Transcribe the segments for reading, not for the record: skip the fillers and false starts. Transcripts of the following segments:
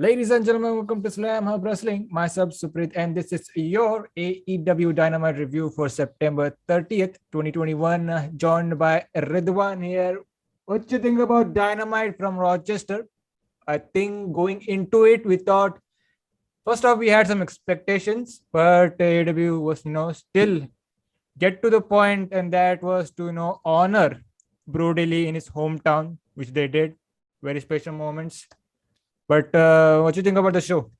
Ladies and gentlemen, welcome to Slamhub Wrestling. Myself, Suprit, and this is your AEW Dynamite review for September 30th, 2021. Joined by Ridwan here. What do you think about Dynamite from Rochester? I think going into it, we thought first off we had some expectations, but AEW was still get to the point, and that was to honor Brodie in his hometown, which they did. Very special moments. But what do you think about the show?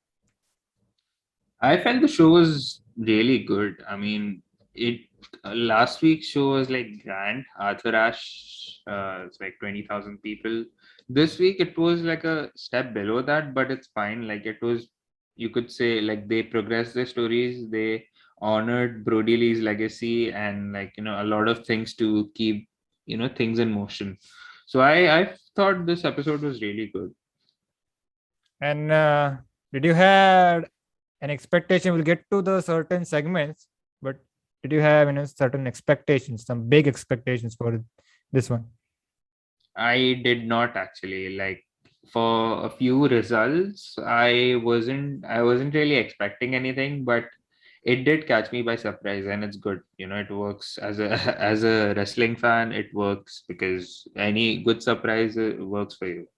I felt the show was really good. I mean, it last week's show was like grand. Arthur Ashe, it's like 20,000 people. This week it was like a step below that, but it's fine. Like it was, you could say, like they progressed their stories. They honored Brodie Lee's legacy and a lot of things to keep things in motion. So I thought this episode was really good. And did you have an expectation? We'll get to the certain segments, but did you have certain expectations, some big expectations for this one? I did not actually like for a few results. I wasn't really expecting anything, but it did catch me by surprise, and it's good. It works as a as a wrestling fan. It works because any good surprise works for you.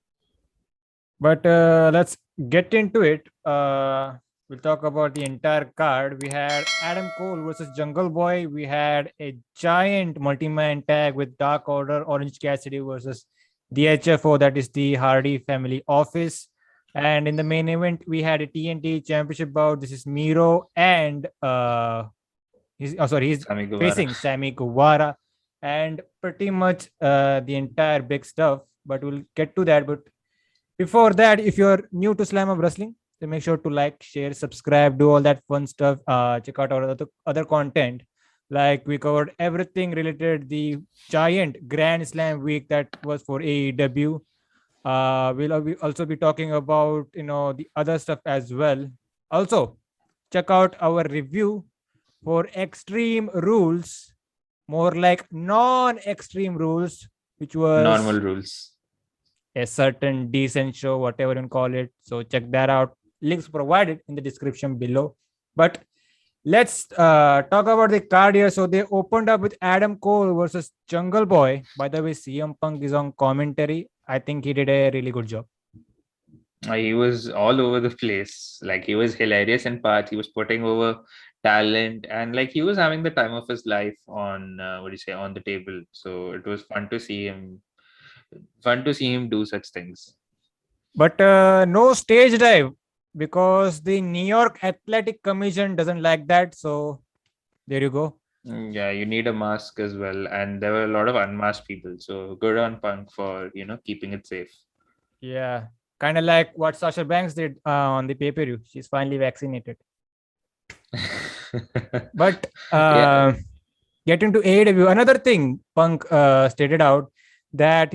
But let's get into it. We'll talk about the entire card. We had Adam Cole versus Jungle Boy. We had a giant multi-man tag with Dark Order, Orange Cassidy versus the HFO, that is the Hardy Family Office. And in the main event, we had a TNT Championship bout. This is Miro and he's Sammy Guevara. facing Sammy Guevara, and pretty much the entire big stuff. But we'll get to that. But before that, if you're new to Slam of Wrestling, then make sure to like, share, subscribe, do all that fun stuff. Check out our other content. Like we covered everything related the giant Grand Slam week that was for AEW. We'll also be talking about the other stuff as well. Also, check out our review for Extreme Rules, more like non-extreme rules, which was Normal rules. a certain decent show, whatever you call it. So check that out. Links provided in the description below. But let's talk about the card here. So they opened up with Adam Cole versus Jungle Boy. By the way, CM Punk is on commentary. I think he did a really good job. He was all over the place. Like he was hilarious in parts. He was putting over talent, and like he was having the time of his life on what do you say, on the table. So it was fun to see him do such things. But no stage dive because the New York Athletic Commission doesn't like that. So there you go. Yeah, you need a mask as well, and there were a lot of unmasked people. So good on Punk for keeping it safe. Yeah. Kind of like what Sasha Banks did on the pay-per-view. She's finally vaccinated. But Yeah, getting to AEW, another thing Punk stated out that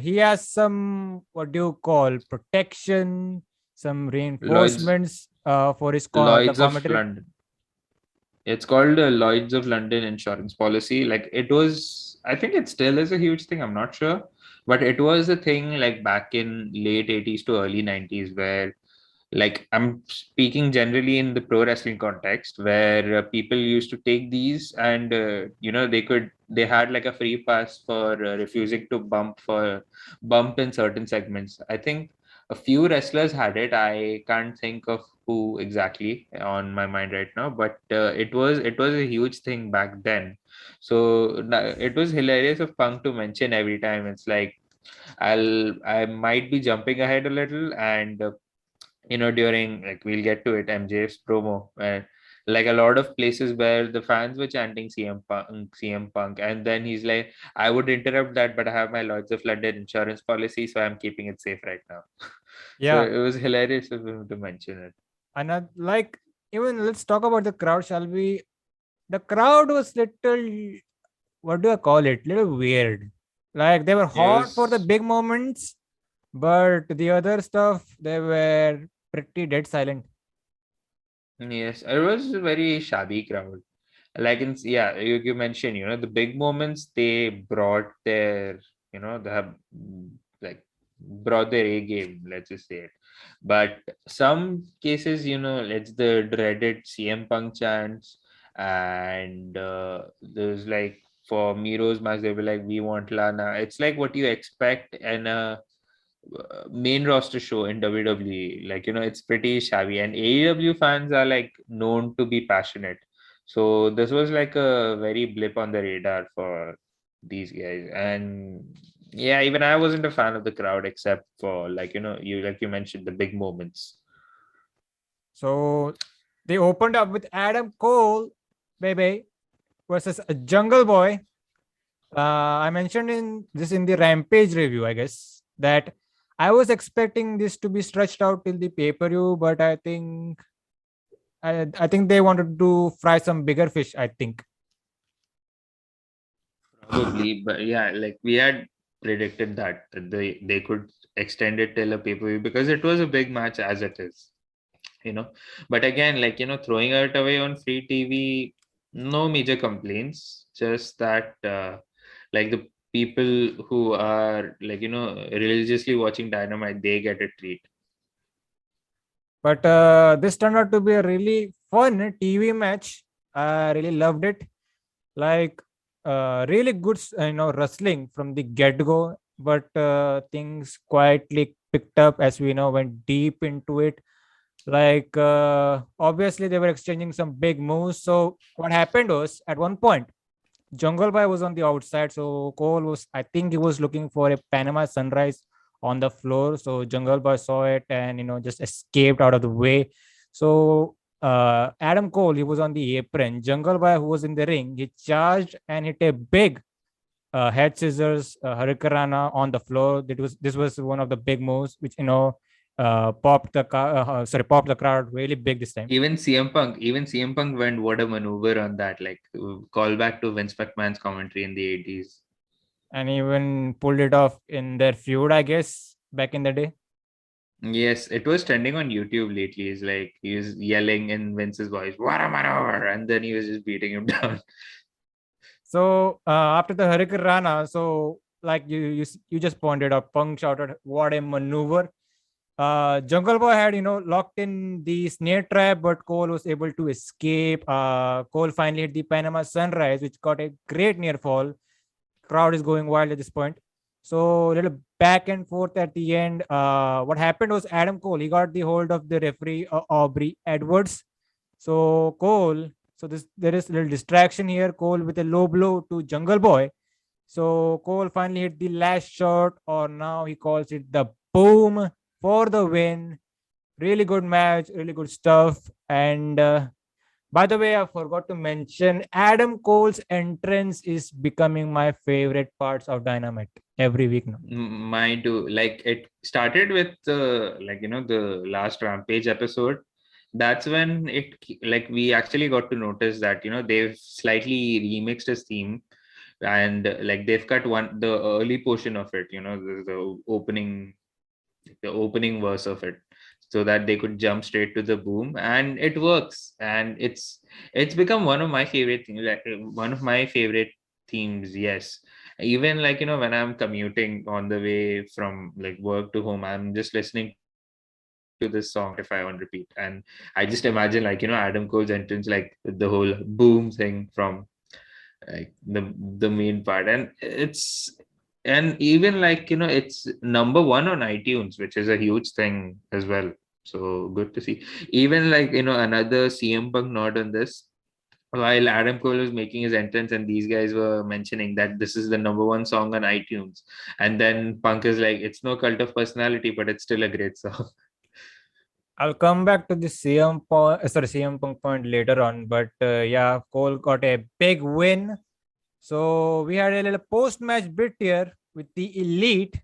he has some, what do you call, protection, some Lloyd's reinforcements for his the Lloyd's of commentary. London. It's called Lloyd's of London insurance policy. Like it was, I think it still is a huge thing. I'm not sure, but it was a thing like back in late 80s to early 90s where, like, I'm speaking generally in the pro wrestling context where people used to take these and they had like a free pass for refusing to bump in certain segments. I think a few wrestlers had it. I can't think of who exactly on my mind right now, but it was a huge thing back then. So it was hilarious of Punk to mention every time. It's like I might be jumping ahead a little, and during, like, we'll get to it, MJF's promo, where like a lot of places where the fans were chanting CM Punk, and then he's like, I would interrupt that, but I have my Lloyds of London insurance policy, so I'm keeping it safe right now. So Yeah. it was hilarious of him to mention it. And like, even let's talk about the crowd, shall we? The crowd was little, what do I call it? Little weird. Like they were It hot for the was big moments, but the other stuff, they were pretty dead silent. Yes, it was a very shabby crowd. Like yeah, you mentioned, the big moments, they brought their, they have like brought their A game, let's just say it. But some cases, it's the dreaded CM Punk chants, and there's like for Miro's match, they were like, "We want Lana." It's like what you expect in a main roster show in WWE. Like, it's pretty shabby, and AEW fans are like known to be passionate. So this was like a very blip on the radar for these guys. And yeah, even I wasn't a fan of the crowd except for like, you mentioned the big moments. So they opened up with Adam Cole, baby, versus a Jungle Boy. I mentioned in the Rampage review, I guess, that I was expecting this to be stretched out till the pay-per-view, but I think they wanted to fry some bigger fish, I think. Probably, but yeah, like we had predicted that they could extend it till a pay-per-view because it was a big match as it is. But again, like, throwing it away on free TV, no major complaints, just that like the people who are like, religiously watching Dynamite, they get a treat. But this turned out to be a really fun TV match. I really loved it. Like really good, wrestling from the get-go. But things quietly picked up as we went deep into it. Like obviously they were exchanging some big moves. So what happened was at one point Jungle Boy was on the outside, so Cole was, I think he was looking for a Panama Sunrise on the floor. So Jungle Boy saw it and just escaped out of the way. So Adam Cole, he was on the apron. Jungle Boy, who was in the ring, he charged and hit a big head scissors Hurricanrana on the floor. This was one of the big moves, which popped the crowd really big this time. Even CM Punk went what a maneuver on that, like call back to Vince McMahon's commentary in the 80s. And even pulled it off in their feud, I guess, back in the day. Yes, it was trending on YouTube lately. It's like he was yelling in Vince's voice, "What a maneuver!" And then he was just beating him down. So after the Hurricane Rana, so like you just pointed out, Punk shouted, "What a maneuver!" Jungle Boy had locked in the snare trap, but Cole was able to escape. Cole finally hit the Panama Sunrise, which got a great near fall. Crowd is going wild at this point. So a little back and forth at the end. What happened was Adam Cole, he got the hold of the referee Aubrey Edwards. So Cole, so there is a little distraction here. Cole with a low blow to Jungle Boy. So Cole finally hit the last shot, or now he calls it the boom for the win. Really good match, really good stuff. And by the way, I forgot to mention Adam Cole's entrance is becoming my favorite parts of Dynamite every week now. Mine too. Like it started with the last Rampage episode. That's when like we actually got to notice that they've slightly remixed his theme, and like they've cut the early portion of it. The opening verse of it, so that they could jump straight to the boom, and it works. And it's become one of my favorite things, like one of my favorite themes. Yes, even like when I'm commuting on the way from like work to home, I'm just listening to this song on Spotify on repeat, and I just imagine like Adam Cole's entrance, like with the whole boom thing from like the main part. And even like it's number one on iTunes, which is a huge thing as well. So good to see. Even like another CM Punk nod on this, while Adam Cole was making his entrance and these guys were mentioning that this is the number one song on iTunes, and then Punk is like, it's no cult of personality, but it's still a great song. I'll come back to the CM Punk point later on, but yeah, Cole got a big win. So we had a little post-match bit here with the Elite.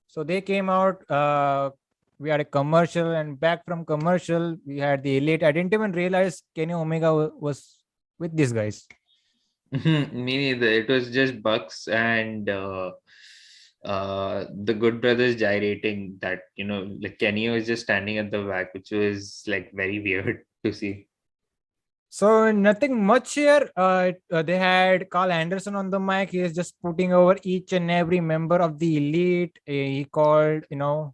So they came out. We had a commercial, and back from commercial, we had the Elite. I didn't even realize Kenny Omega was with these guys. Me neither. It was just Bucks and the Good Brothers gyrating, that like Kenny was just standing at the back, which was like very weird to see. So nothing much here. They had Carl Anderson on the mic. He is just putting over each and every member of the elite. He called, to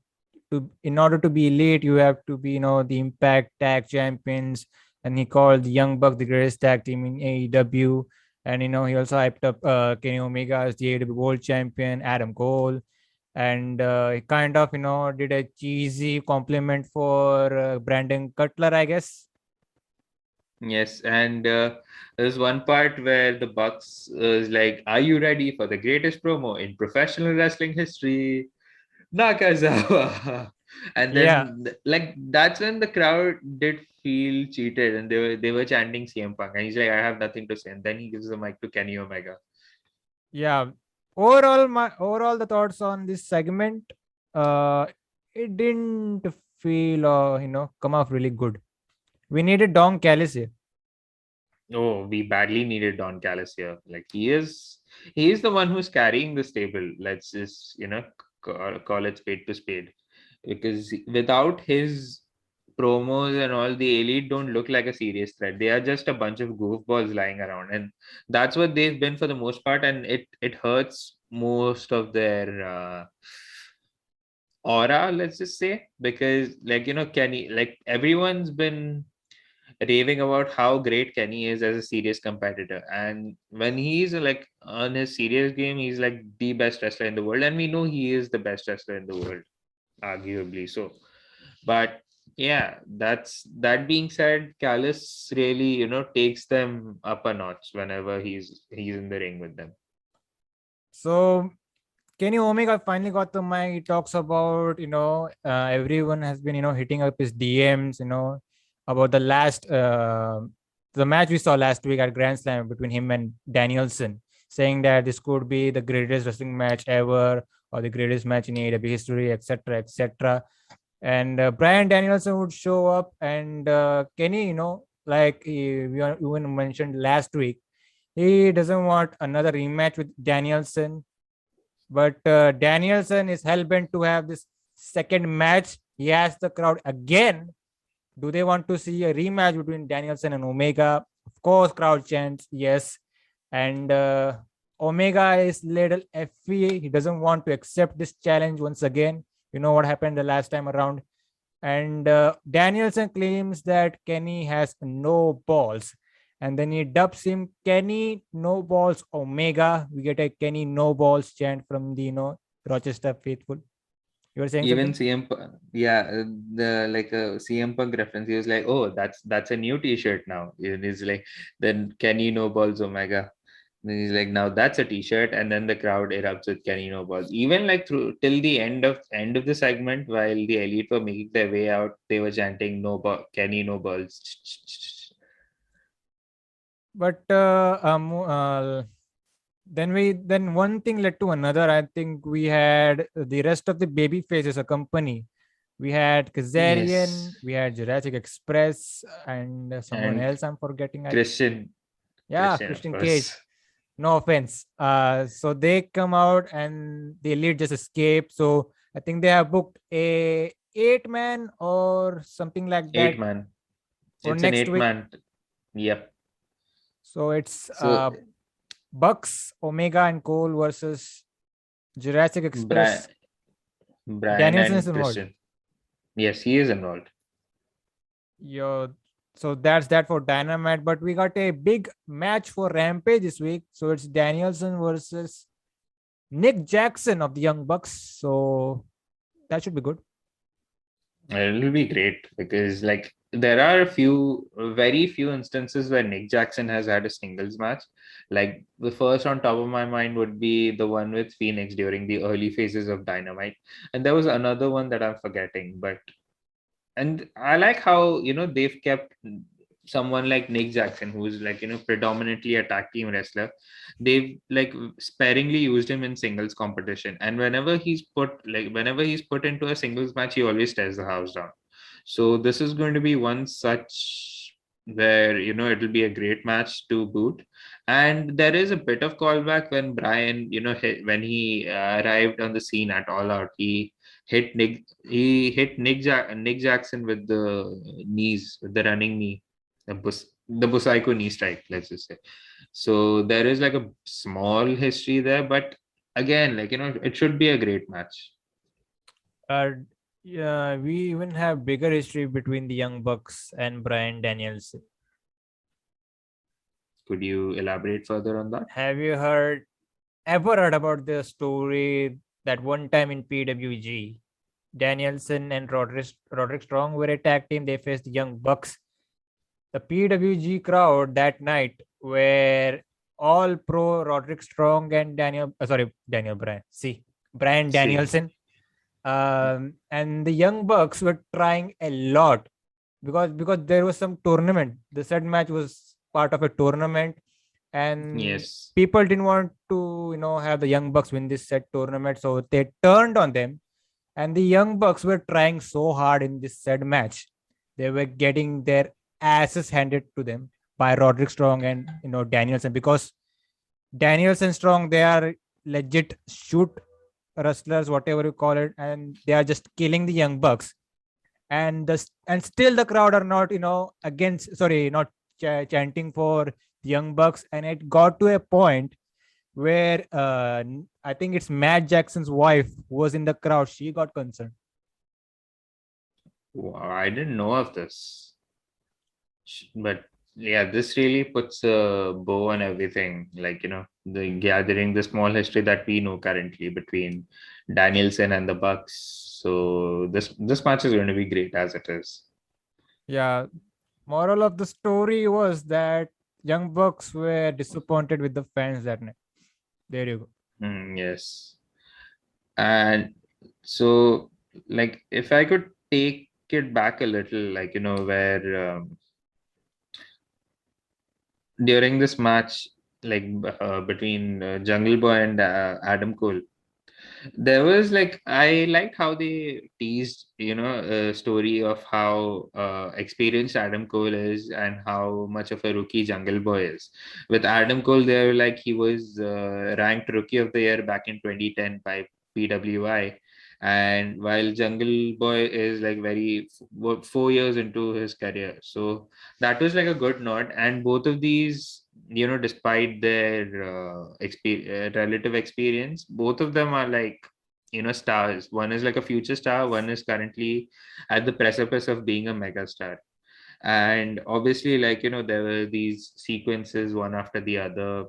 in order to be elite, you have to be, the Impact Tag Champions. And he called the Young Bucks the greatest tag team in AEW. And he also hyped up Kenny Omega as the AEW World Champion, Adam Cole. And he kind of, did a cheesy compliment for Brandon Cutler, I guess. Yes, and there's one part where the Bucks is like, "Are you ready for the greatest promo in professional wrestling history, Nakazawa?" And Yeah. then, like, that's when the crowd did feel cheated, and they were chanting CM Punk, and he's like, "I have nothing to say," and then he gives the mic to Kenny Omega. Yeah. Overall the thoughts on this segment, uh it didn't feel come off really good. We needed Don Callis here. Oh, we badly needed Don Callis here. Like he is the one who's carrying this table. Let's just call it spade to spade, because without his promos and all, the elite don't look like a serious threat. They are just a bunch of goofballs lying around, and that's what they've been for the most part. And it hurts most of their aura. Let's just say, because Kenny, like everyone's been raving about how great Kenny is as a serious competitor. And when he's like on his serious game, he's like the best wrestler in the world. And we know he is the best wrestler in the world, arguably. So, but yeah, that being said, Callis really, takes them up a notch whenever he's in the ring with them. So Kenny Omega finally got the mic. He talks about, everyone has been, hitting up his DMs, about the match we saw last week at Grand Slam between him and Danielson, saying that this could be the greatest wrestling match ever or the greatest match in AEW history, etc., etc. And Brian Danielson would show up, and Kenny, like we even mentioned last week, he doesn't want another rematch with Danielson, but Danielson is hell bent to have this second match. He asked the crowd again, do they want to see a rematch between Danielson and Omega? Of course, crowd chants yes. And Omega is little FE. He doesn't want to accept this challenge once again. You know what happened the last time around. And Danielson claims that Kenny has no balls. And then he dubs him Kenny No Balls Omega. We get a Kenny No Balls chant from the Rochester faithful. You were saying Even something? CM, yeah, the like a CM Punk reference. He was like, "Oh, that's a new T-shirt now." And he's like, "Then Kenny No Balls Omega." Then he's like, "Now that's a T-shirt," and then the crowd erupts with Kenny No Balls. Even like through till the end of the segment, while the elite were making their way out, they were chanting "No Ball, Kenny No Balls." But then one thing led to another. I think we had the rest of the baby faces accompany. We had Kazarian, Yes, we had Jurassic Express, and someone and else I'm forgetting. Christian, Yeah, Christian, of Christian Cage. course. No offense. So they come out and the elite just escape. So I think they have booked a 8-man or something like Eight that man. for It's an next eight week. man. Yep. So it's So Bucks, Omega, and Cole versus Jurassic Brian, Express. Brian Danielson is and involved. Christian. Yes, he is involved. Yo, so that's that for Dynamite. But we got a big match for Rampage this week. So it's Danielson versus Nick Jackson of the Young Bucks. So that should be good. It'll be great because like there are very few instances where Nick Jackson has had a singles match. Like the first on top of my mind would be the one with Phoenix during the early phases of Dynamite, and there was another one that I'm forgetting. But and I like how they've kept someone like Nick Jackson, who's like predominantly a tag team wrestler. They've like sparingly used him in singles competition, and whenever he's put into a singles match, he always tears the house down. So this is going to be one such where it'll be a great match to boot. And there is a bit of callback when Brian, when he arrived on the scene at All Out, he hit Nick Jackson with the knees, with the running knee, the the Busaiko knee strike, let's just say. So there is like a small history there, but again, like, it should be a great match. Uh, yeah, we even have bigger history between the Young Bucks and Bryan Danielson. Could you elaborate further on that? Have you ever heard about the story that one time in PWG, Danielson and Roderick Strong were a tag team. They faced the Young Bucks. The PWG crowd that night were all pro Roderick Strong and Daniel Bryan. See, Bryan See, Danielson. And the Young Bucks were trying a lot because there was some tournament. The said match was part of a tournament, and yes. people didn't want to have the Young Bucks win this said tournament, so they turned on them. And the Young Bucks were trying so hard in this said match. They were getting their asses handed to them by Roderick Strong and Danielson, because Danielson Strong, they are legit shoot wrestlers, whatever you call it, and they are just killing the Young Bucks. And still the crowd are not against, sorry, not chanting for the Young Bucks. And it got to a point where I think it's Matt Jackson's wife who was in the crowd. She got concerned. Wow, I didn't know of this. But yeah, this really puts a bow on everything. Like, the gathering, the small history that we know currently between Danielson and the Bucks. So this match is going to be great as it is. Yeah. Moral of the story was that Young Bucks were disappointed with the fans that night. There you go. Yes. And so, like, if I could take it back a little, like, where during this match, like, between Jungle Boy and Adam Cole, there was like, I liked how they teased, a story of how experienced Adam Cole is and how much of a rookie Jungle Boy is. With Adam Cole, they were like, he was ranked Rookie of the Year back in 2010 by PWI. And while Jungle Boy is like 4 years into his career. So that was like a good nod. And both of these, despite their relative experience, both of them are like, stars. One is like a future star, one is currently at the precipice of being a mega star. And obviously, like, there were these sequences one after the other,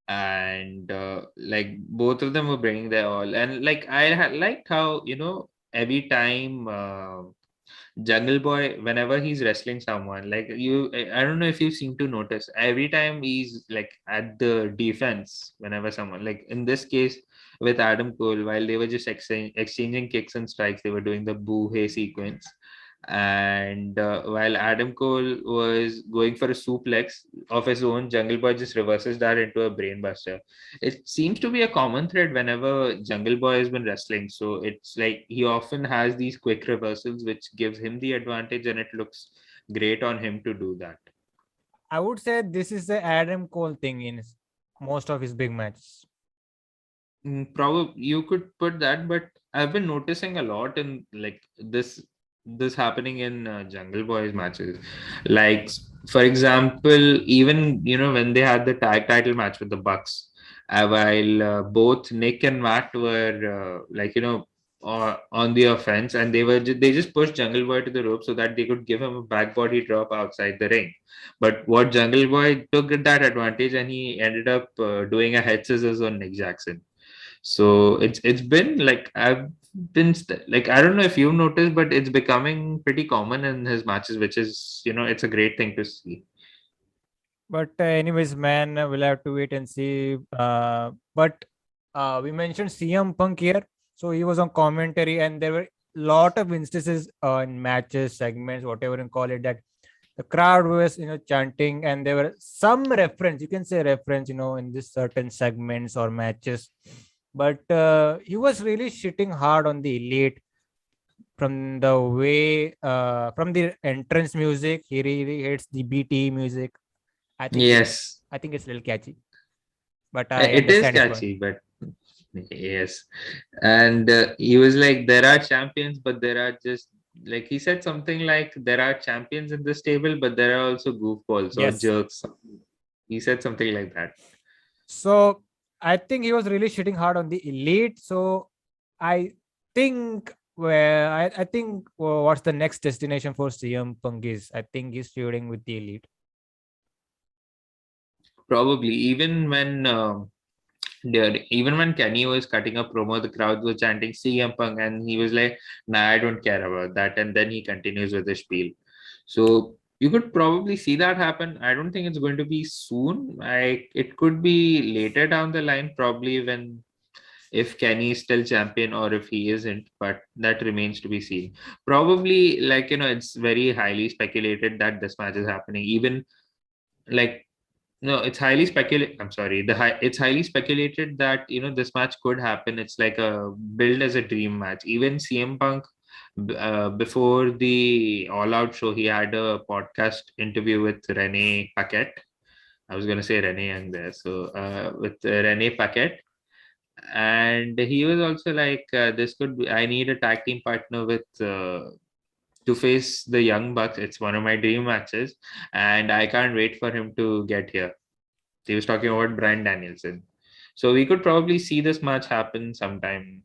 and like both of them were bringing their all. And like, liked how, every time Jungle Boy, whenever he's wrestling someone, like, I don't know if you seem to notice, every time he's like at the defense, whenever someone, like in this case with Adam Cole, while they were just exchanging kicks and strikes, they were doing the boo hey sequence. And while Adam Cole was going for a suplex of his own, Jungle Boy just reverses that into a brainbuster. It seems to be a common thread whenever Jungle Boy has been wrestling. So it's like he often has these quick reversals, which gives him the advantage, and it looks great on him to do that. I would say this is the Adam Cole thing in most of his big matches. Probably you could put that, but I've been noticing a lot in like this happening in Jungle Boys matches. Like, for example, even when they had the tag title match with the Bucks, while both Nick and Matt were like, on the offense, and they just pushed Jungle Boy to the rope so that they could give him a back body drop outside the ring. But what Jungle Boy took that advantage, and he ended up doing a head scissors on Nick Jackson. So it's been like, I've been like, I don't know if you've noticed, but it's becoming pretty common in his matches, which is, it's a great thing to see. But anyways, man, we'll have to wait and see. But we mentioned CM Punk here, so he was on commentary, and there were a lot of instances in matches, segments, whatever you call it, that the crowd was chanting, and there were some reference, you can say reference, in this certain segments or matches. But he was really shitting hard on the Elite. From the way, from the entrance music, he really hates the BT music. I think it's Yes, I think it's a little catchy, but I it is understand his point. catchy, but yes. And he was like, there are champions, but there are just like he said something like there are champions in this table, but there are also goofballs or Yes. jerks. He said something like that. So I think he was really shitting hard on the elite. So I think I think what's the next destination for CM Punk is? I think he's feuding with the elite. Probably even when Kenny was cutting a promo, the crowd was chanting CM Punk, and he was like, "Nah, I don't care about that." And then he continues with the spiel. So you could probably see that happen. I don't think it's going to be soon. It could be later down the line, probably when if Kenny is still champion or if he isn't, but that remains to be seen. Probably, like, it's very highly speculated that this match is happening. Even like, no, it's highly speculated. I'm sorry. It's highly speculated that this match could happen. It's like a build as a dream match. Even CM Punk, before the All Out show, he had a podcast interview with Renee Paquette. I was gonna say Renee Young there. So with Renee Paquette, and he was also like, "This could be. I need a tag team partner with." To face the Young Bucks. It's one of my dream matches, and I can't wait for him to get here. He was talking about Bryan Danielson. So we could probably see this match happen sometime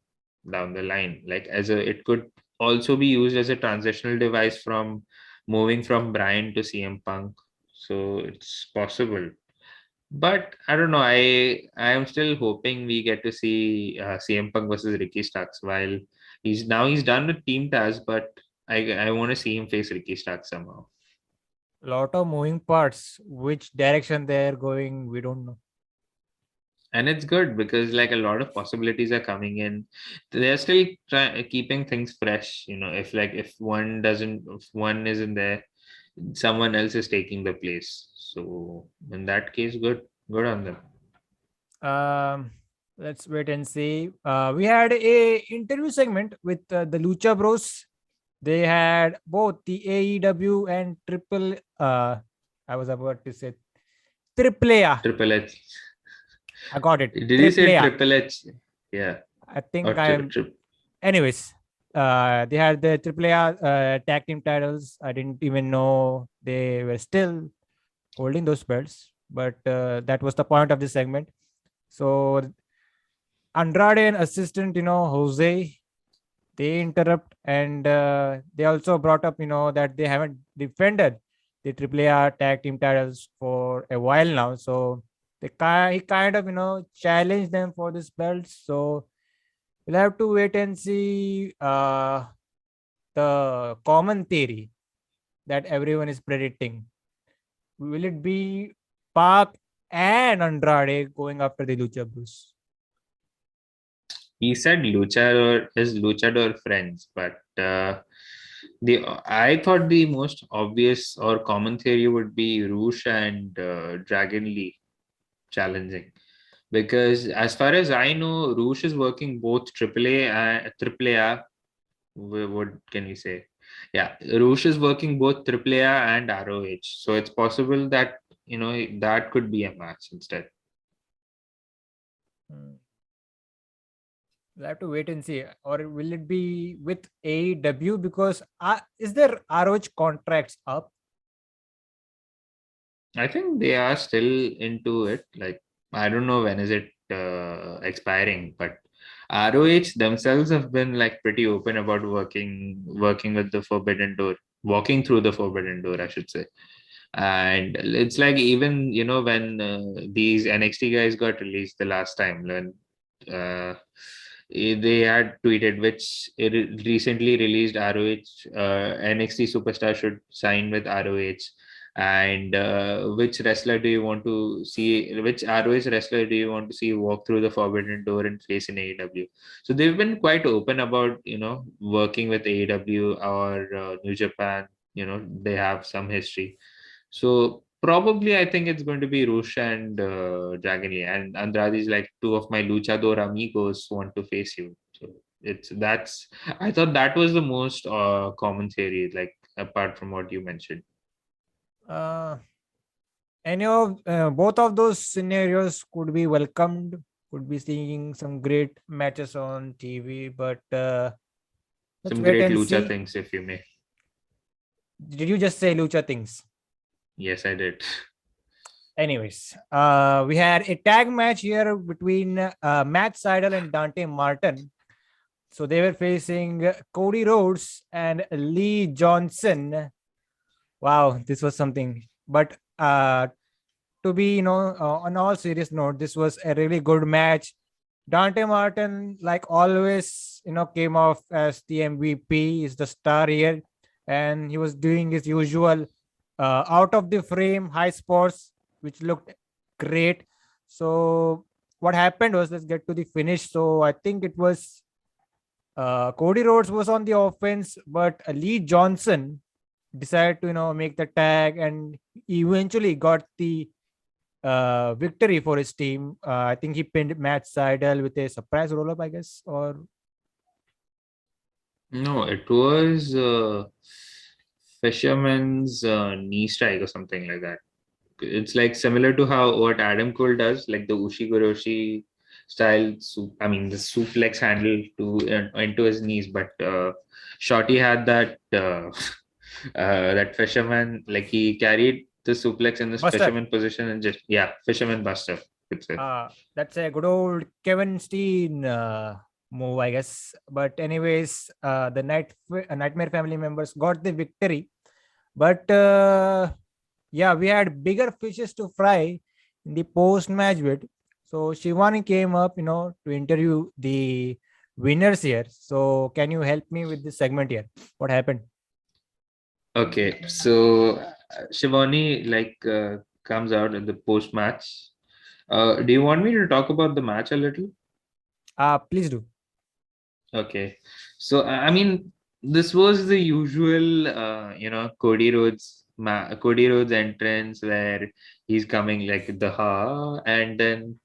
down the line. Like it could also be used as a transitional device from moving from Bryan to CM Punk. So it's possible. But I don't know. I am still hoping we get to see CM Punk versus Ricky Starks. While he's done with Team Taz, but I want to see him face Ricky Starks somehow. Lot of moving parts. Which direction they're going, we don't know. And it's good because like a lot of possibilities are coming in. They're still keeping things fresh. If one isn't there, someone else is taking the place. So in that case, good on them. Um, let's wait and see. We had a interview segment with the Lucha Bros. They had both the AEW and Triple. I was about to say Triple A. Triple H. I got it. Did you Triple say A. Triple H? Yeah. I Or think I'm. Anyways, they had the Triple A tag team titles. I didn't even know they were still holding those belts, but that was the point of this segment. So Andrade and assistant, Jose, they interrupt, and they also brought up, that they haven't defended the AAA tag team titles for a while now. So he kind of, challenged them for this belt. So we'll have to wait and see the common theory that everyone is predicting. Will it be Park and Andrade going after the Lucha Bros? He said luchador friends, but the I thought the most obvious or common theory would be Roosh and Dragon Lee challenging. Because as far as I know, Roosh is working both AAA and AAA. What can we say? Yeah, Roosh is working both AAA and ROH. So it's possible that that could be a match instead. Hmm. We'll have to wait and see. Or will it be with AEW? Because is there ROH contracts up? I think they are still into it. Like I don't know when is it expiring, but ROH themselves have been like pretty open about working with the Forbidden Door, walking through the Forbidden Door, I should say. And it's like even when these NXT guys got released the last time, when they had tweeted which recently released ROH NXT superstar should sign with ROH, and which wrestler do you want to see, which ROH wrestler do you want to see walk through the Forbidden Door and face in AEW. So they've been quite open about working with AEW or New Japan. They have some history. So probably I think it's going to be Rush and Dragony, and Andrade is like, two of my luchador amigos want to face you. So that's I thought that was the most common theory, like apart from what you mentioned. Uh, any of both of those scenarios could be welcomed. Could be seeing some great matches on TV, but Let's Some wait great and lucha see. things, if you may. Did you just say lucha things? Yes, I did. Anyways, we had a tag match here between Matt Sydal and Dante Martin. So they were facing Cody Rhodes and Lee Johnson. Wow, this was something. But to be, on all serious note, this was a really good match. Dante Martin, like always, came off as the MVP, is the star here, and he was doing his usual out of the frame high spots, which looked great. So what happened was, let's get to the finish. So I think it was Cody Rhodes was on the offense, but Lee Johnson decided to make the tag and eventually got the victory for his team. I think he pinned Matt Sydal with a surprise roll up, I guess, or No, it was Fisherman's knee strike or something like that. It's like similar to how what Adam Cole does, like the Ushigoroshi style. I mean, the suplex handle to into his knees. But Shorty had that that fisherman, like he carried the suplex in this Buster. fisherman position and just fisherman buster. It's it. That's a good old Kevin Steen move, I guess. But anyways, the Nightmare family members got the victory. But yeah, we had bigger fishes to fry in the post-match bit. So Shivani came up, to interview the winners here. So can you help me with this segment here? What happened? Okay, so Shivani comes out at the post match. Do you want me to talk about the match a little? Please do. Okay, so I mean, this was the usual, Cody Rhodes entrance where he's coming like the and then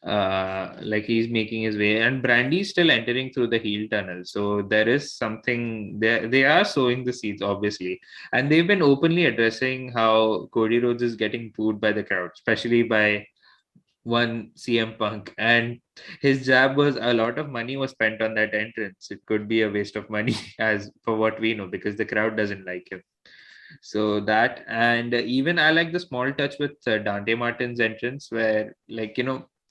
like he's making his way, and Brandy's still entering through the heel tunnel. So there is something there. They are sowing the seeds, obviously, and they've been openly addressing how Cody Rhodes is getting booed by the crowd, especially by one CM Punk, and his jab was a lot of money was spent on that entrance. It could be a waste of money, as for what we know, because the crowd doesn't like him. So that, and even I like the small touch with Dante Martin's entrance, where like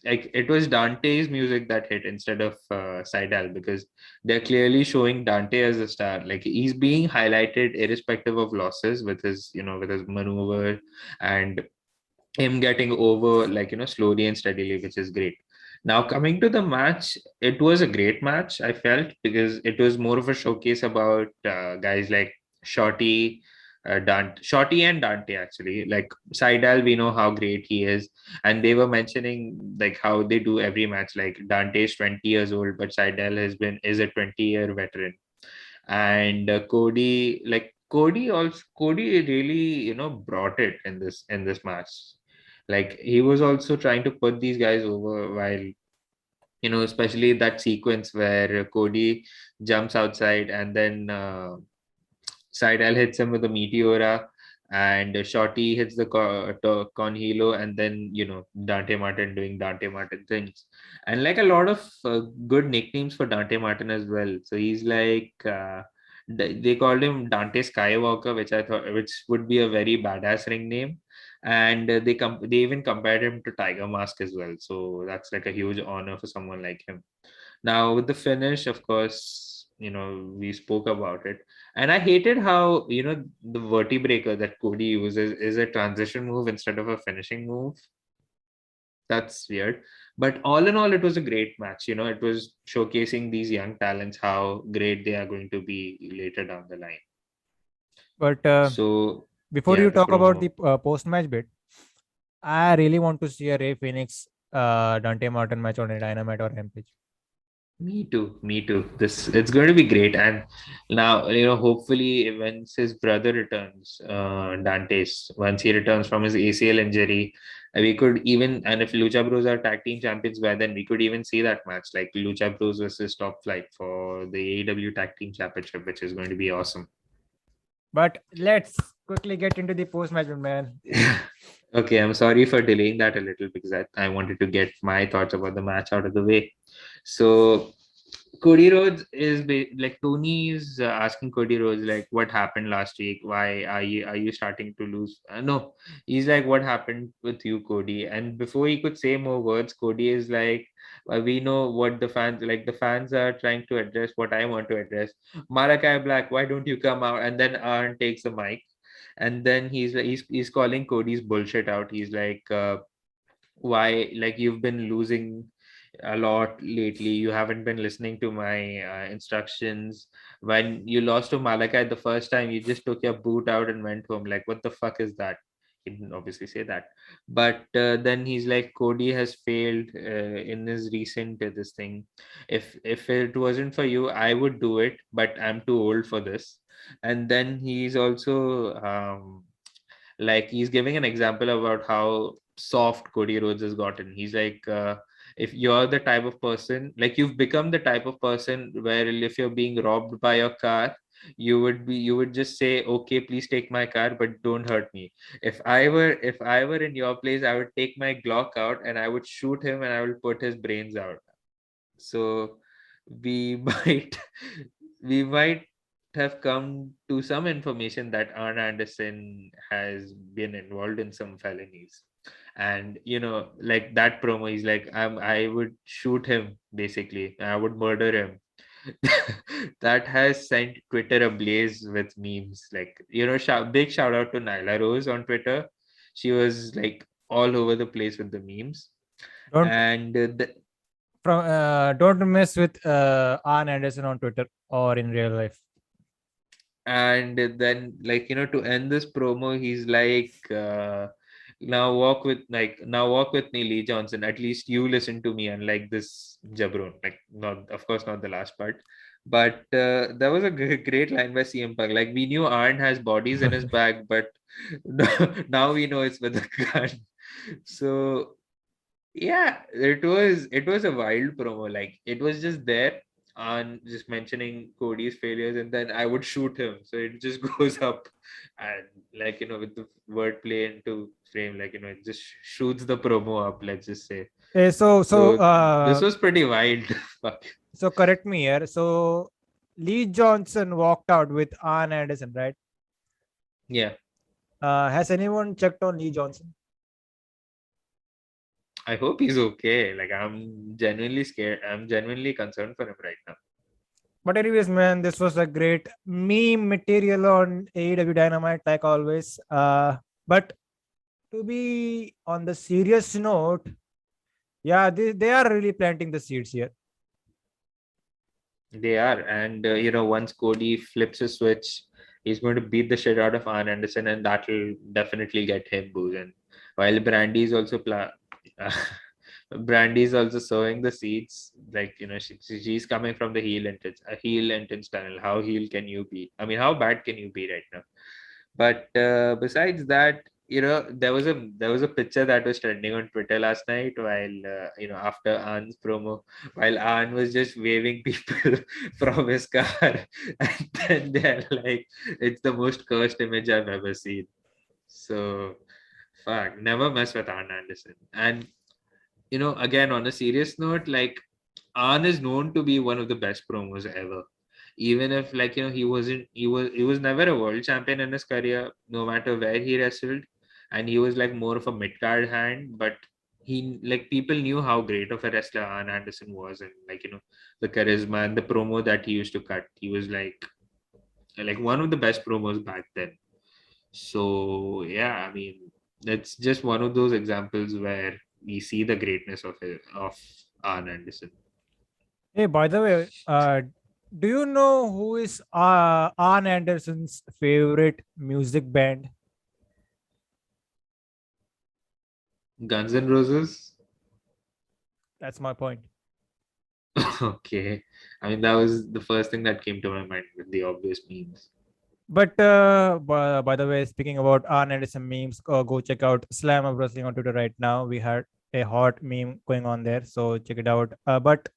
it was Dante's music that hit instead of Sydal, because they're clearly showing Dante as a star. Like he's being highlighted irrespective of losses with his with his maneuver and him getting over slowly and steadily, which is great. Now coming to the match, it was a great match, I felt, because it was more of a showcase about guys like Shorty, Shorty and Dante. Actually, like Sydal, we know how great he is, and they were mentioning like how they do every match. Like Dante is 20 years old, but Sydal is a 20-year veteran, and Cody really brought it in this match. Like he was also trying to put these guys over, while especially that sequence where Cody jumps outside and then Sydal hits him with a meteora, and Shorty hits the con hilo, and then Dante Martin doing Dante Martin things, and like a lot of good nicknames for Dante Martin as well. So he's like they called him Dante Skywalker, which I thought which would be a very badass ring name, and they even compared him to Tiger Mask as well. So that's like a huge honor for someone like him. Now, with the finish, of course, we spoke about it. And I hated how, the vertebreaker that Cody uses is a transition move instead of a finishing move. That's weird. But all in all, it was a great match. It was showcasing these young talents, how great they are going to be later down the line. But So, before yeah, you the talk about the promo. post-match bit, I really want to see a Ray Phoenix Dante Martin match on a Dynamite or Rampage. Me too. Me too. This it's going to be great. And now, hopefully, once his brother returns, Dante's, once he returns from his ACL injury, we could even, and if Lucha Bros are tag team champions by then, we could even see that match, like Lucha Bros versus Top Flight for the AEW Tag Team Championship, which is going to be awesome. But let's quickly get into the post-match, man. Okay, I'm sorry for delaying that a little because I wanted to get my thoughts about the match out of the way. So Cody Rhodes is like Tony's asking Cody Rhodes like what happened last week? Why are you starting to lose? No, he's like what happened with you, Cody? And before he could say more words, Cody is like, we know what the fans like. The fans are trying to address what I want to address. Malachi Black, why don't you come out? And then Arn takes the mic, and then he's calling Cody's bullshit out. He's like. Why like you've been losing a lot lately, you haven't been listening to my instructions. When you lost to Malachi the first time, you just took your boot out and went home. Like what the fuck is that? He didn't obviously say that, but then he's like Cody has failed in his recent this thing. If it wasn't for you, I would do it, but I'm too old for this. And then he's also like he's giving an example about how soft Cody Rhodes has gotten. He's like, if you're the type of person, like you've become the type of person where if you're being robbed by your car, you would just say, okay, please take my car, but don't hurt me. If I were in your place, I would take my Glock out and I would shoot him and I would put his brains out. So we we might have come to some information that Arn Anderson has been involved in some felonies. And like that promo, he's like, I would shoot him, basically. I would murder him. That has sent Twitter ablaze with memes. Like, big shout out to Nyla Rose on Twitter. She was like all over the place with the memes. Don't And don't mess with Arn Anderson on Twitter or in real life. and then like to end this promo, he's like, now walk with me, Lee Johnson. At least you listen to me, unlike this jabron. Like, not, of course, not the last part, but there was a great line by CM Punk. Like, we knew Arn has bodies in his bag, but now we know it's with a gun. So yeah, it was a wild promo. Like, it was just there on just mentioning Cody's failures, and then I would shoot him. So it just goes up, and like with the wordplay into frame, like it just shoots the promo up. Let's just say. So this was pretty wild. Fuck. So correct me here. So Lee Johnson walked out with Arn Anderson, right? Yeah, Has anyone checked on Lee Johnson? I hope he's okay. Like, I'm genuinely scared. I'm genuinely concerned for him right now. But anyways, man, this was a great meme material on AEW Dynamite, like always. But to be on the serious note, yeah, they are really planting the seeds here. They are, and once Cody flips a switch, he's going to beat the shit out of Arn Anderson, and that will definitely get him boozing. While Brandy is also Brandy is also sowing the seeds. Like she's coming from the heel entrance tunnel. How heel can you be? I mean, how bad can you be right now? But besides that, there was a picture that was trending on Twitter last night while after An's promo, while An was just waving people from his car, and then they're like, "It's the most cursed image I've ever seen." So, fuck, never mess with Arn Anderson. And again, on a serious note, like, Arn is known to be one of the best promos ever. Even if, like, he was never a world champion in his career, no matter where he wrestled, and he was like more of a mid card hand, but he, like, people knew how great of a wrestler Arn Anderson was, and like the charisma and the promo that he used to cut, he was like one of the best promos back then. So yeah, I mean, that's just one of those examples where we see the greatness of Arn Anderson. Hey, by the way, do you know who is Arn Anderson's favorite music band? Guns N' Roses. That's my point. Okay, I mean that was the first thing that came to my mind with the obvious memes. But by the way, speaking about Arn Anderson memes, go check out Slamhub Wrestling on Twitter right now. We had a hot meme going on there, so check it out. But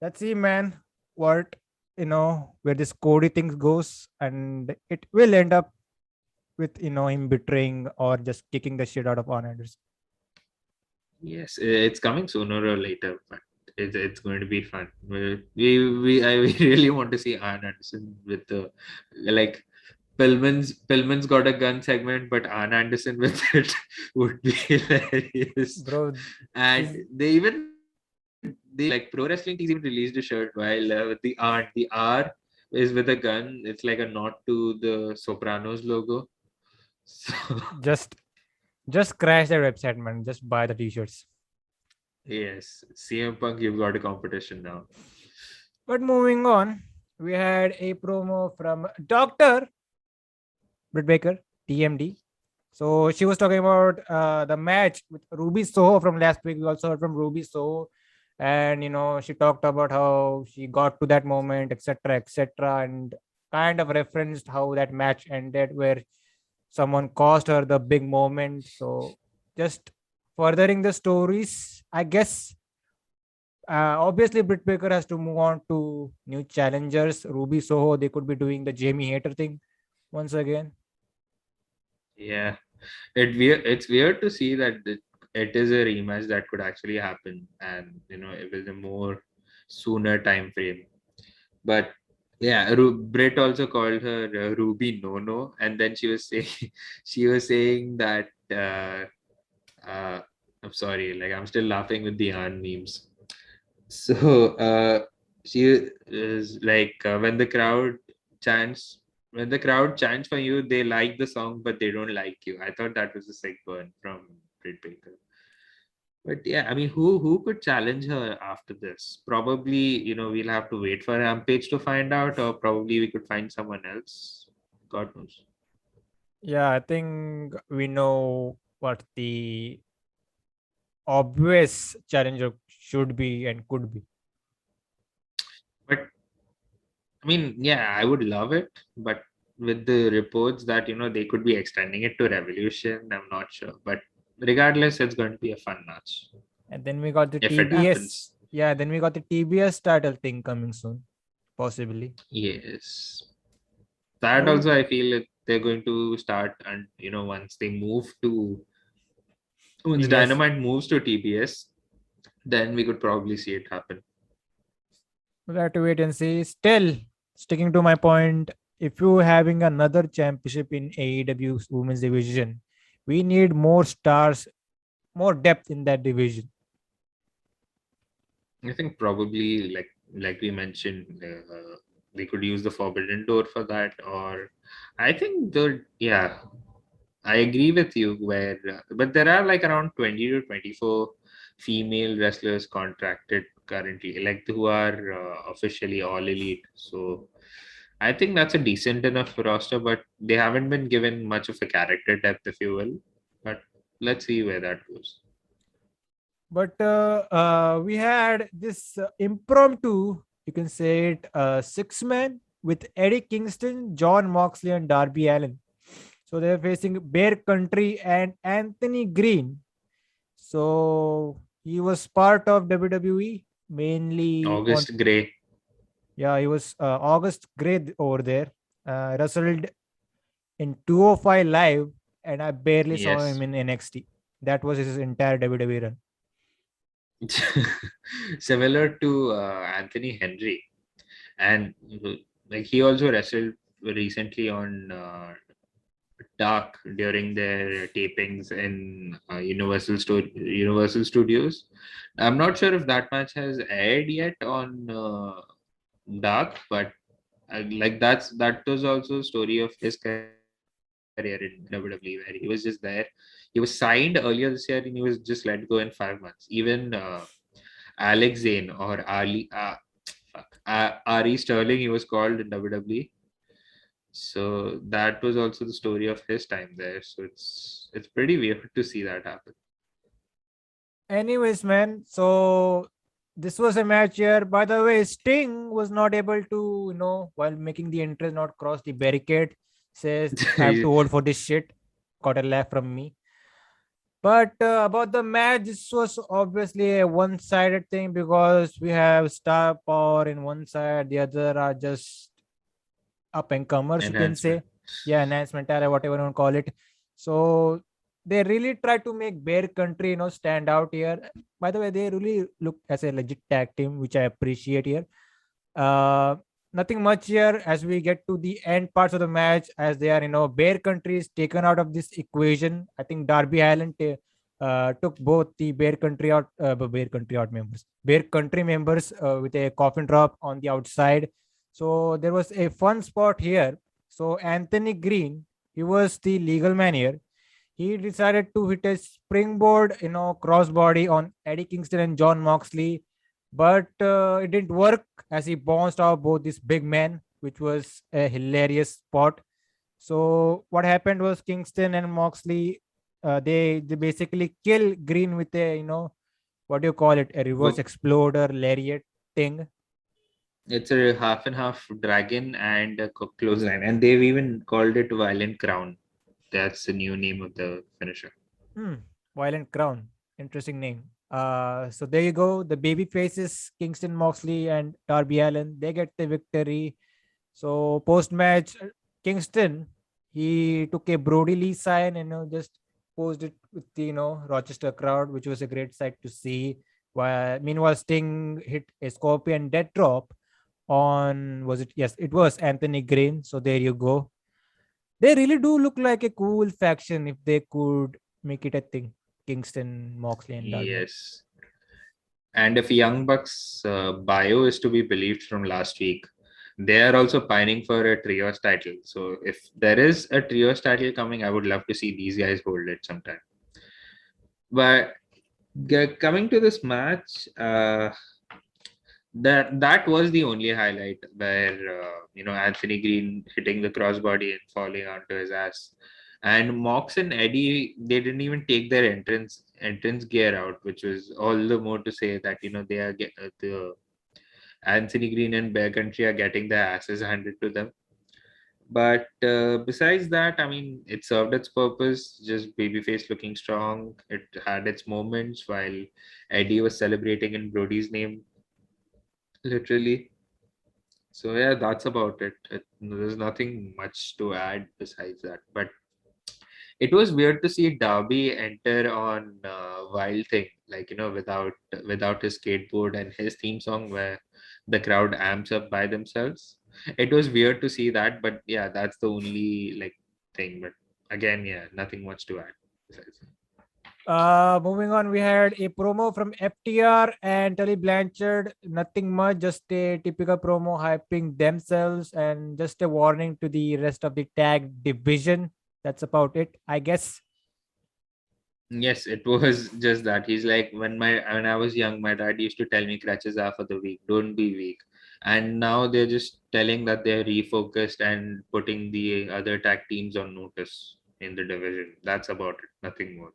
let's see, man, what where this Cody thing goes, and it will end up with him betraying or just kicking the shit out of Arn Anderson. Yes, it's coming sooner or later, but it's going to be fun. I really want to see Arn Anderson with the like Pillman's got a gun segment, but Arn Anderson with it would be hilarious. Bro, And this they like Pro Wrestling Tees even released a shirt while with the R is with a gun. It's like a nod to the Sopranos logo. So just just crash their website, man. Just buy the t-shirts. yes, CM Punk, you've got a competition now. But moving on, we had a promo from Dr. Britt Baker, TMD. So she was talking about the match with Ruby Soho from last week. We also heard from Ruby Soho, and she talked about how she got to that moment, etc., and kind of referenced how that match ended, where someone caused her the big moment. So just furthering the stories, I guess. Obviously, Britt Baker has to move on to new challengers. Ruby Soho, they could be doing the Jamie Hater thing once again. Yeah, it's weird to see that it is a rematch that could actually happen, and with a more sooner time frame. But yeah, Britt also called her Ruby No, and then she was saying she was saying that I'm sorry, like I'm still laughing with the Ann memes. So she is like chants when the crowd chants for you, they like the song, but they don't like you. I thought that was a sick burn from Britt Baker. But yeah, I mean, who could challenge her after this? Probably, we'll have to wait for Rampage to find out, or probably we could find someone else. God knows. Yeah, I think we know what the obvious challenger should be and could be. But I mean, yeah, I would love it, but with the reports that they could be extending it to Revolution, I'm not sure. But regardless, it's going to be a fun match And then we got the if it TBS. happens. Yeah, then we got the TBS title thing coming soon, possibly. Yes, that Well, also I feel like they're going to start, and once they move to once TBS. Dynamite moves to TBS, then we could probably see it happen. We'll have to wait and see. Still, sticking to my point, if you're having another championship in AEW's women's division, we need more stars, more depth in that division. I think probably like we mentioned, we could use the Forbidden Door for that, or I think I agree with you. But there are like around 20 to 24 female wrestlers contracted currently, like who are officially all elite. So I think that's a decent enough roster, but they haven't been given much of a character depth, if you will. But let's see where that goes. But we had this impromptu, you can say it, six man with Eddie Kingston, John Moxley, and Darby Allin. So they're facing Bear Country and Anthony Green. So he was part of WWE mainly on, August Gray. yeah, he was August Gray over there. Wrestled in 205 Live, and I barely saw him Yes. in NXT. That was his entire WWE run. Similar to Anthony Henry, and like he also wrestled recently on Dark during their tapings in Universal Studios. I'm not sure if that match has aired yet on Dark, but that was also a story of his career in WWE, where he was just there. He was signed earlier this year, and he was just let go in 5 months. Even Alex Zane or Ari Sterling, he was called in WWE. So that was also the story of his time there. So it's pretty weird to see that happen. Anyways, man, so this was a match here. By the way, Sting was not able to, while making the entrance, not cross the barricade. Says, I'm too old for this shit. Got a laugh from me. But about the match, this was obviously a one-sided thing because we have star power in one side, the other are just up and comers, you can say. Enhancement. Yeah, enhancement talent, whatever you want to call it. So they really try to make Bear Country, stand out here. By the way, they really look as a legit tag team, which I appreciate here. Uh, Nothing much here as we get to the end parts of the match, as they are, Bear Country is taken out of this equation. I think Darby Allin took both the Bear Country members with a coffin drop on the outside. So there was a fun spot here. So Anthony Green, he was the legal man here. He decided to hit a springboard, crossbody on Eddie Kingston and John Moxley, but it didn't work as he bounced off both these big men, which was a hilarious spot. So what happened was Kingston and Moxley, they basically kill Green with a, what do you call it, a reverse exploder lariat thing. It's a half and half dragon and a clothesline, and they've even called it Violent Crown. That's the new name of the finisher. Violent Crown, interesting name. So there you go. The baby faces Kingston Moxley and Darby Allin, they get the victory. So post match, Kingston, he took a Brodie Lee sign and just posed it with the Rochester crowd, which was a great sight to see. While meanwhile, Sting hit a Scorpion death drop on, was it? Yes, it was Anthony Green. So there you go. They really do look like a cool faction if they could make it a thing. Kingston, Moxley, and Darby. Yes. And if Young Bucks bio is to be believed from last week, they are also pining for a trios title. So if there is a trios title coming, I would love to see these guys hold it sometime. But coming to this match, that was the only highlight where Anthony Green hitting the crossbody and falling onto his ass. And Mox and Eddie, they didn't even take their entrance gear out, which was all the more to say that they are the Anthony Green and Bear Country are getting their asses handed to them. But besides that, I mean, it served its purpose. Just babyface looking strong. It had its moments while Eddie was celebrating in Brodie's name, literally. So yeah, that's about it. There's nothing much to add besides that. But it was weird to see Darby enter on Wild Thing, like without his skateboard and his theme song where the crowd amps up by themselves. It was weird to see that, but yeah, that's the only thing. But again, yeah, nothing much to add besides that. Moving on, we had a promo from FTR and Tully Blanchard. Nothing much, just a typical promo hyping themselves and just a warning to the rest of the tag division. That's about it, I guess. Yes, it was just that. He's like, when I was young, my dad used to tell me crutches are for the weak, don't be weak. And now they're just telling that they're refocused and putting the other tag teams on notice in the division. That's about it, nothing more.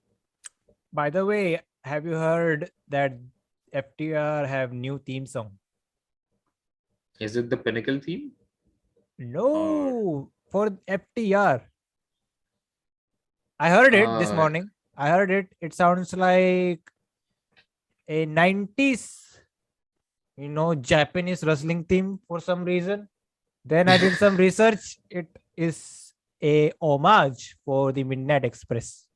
By the way, have you heard that FTR have new theme song? Is it the Pinnacle theme? No, for FTR. I heard it this morning. I heard it. It sounds like a 90s, Japanese wrestling theme for some reason. Then I did some research. It is a homage for the Midnight Express.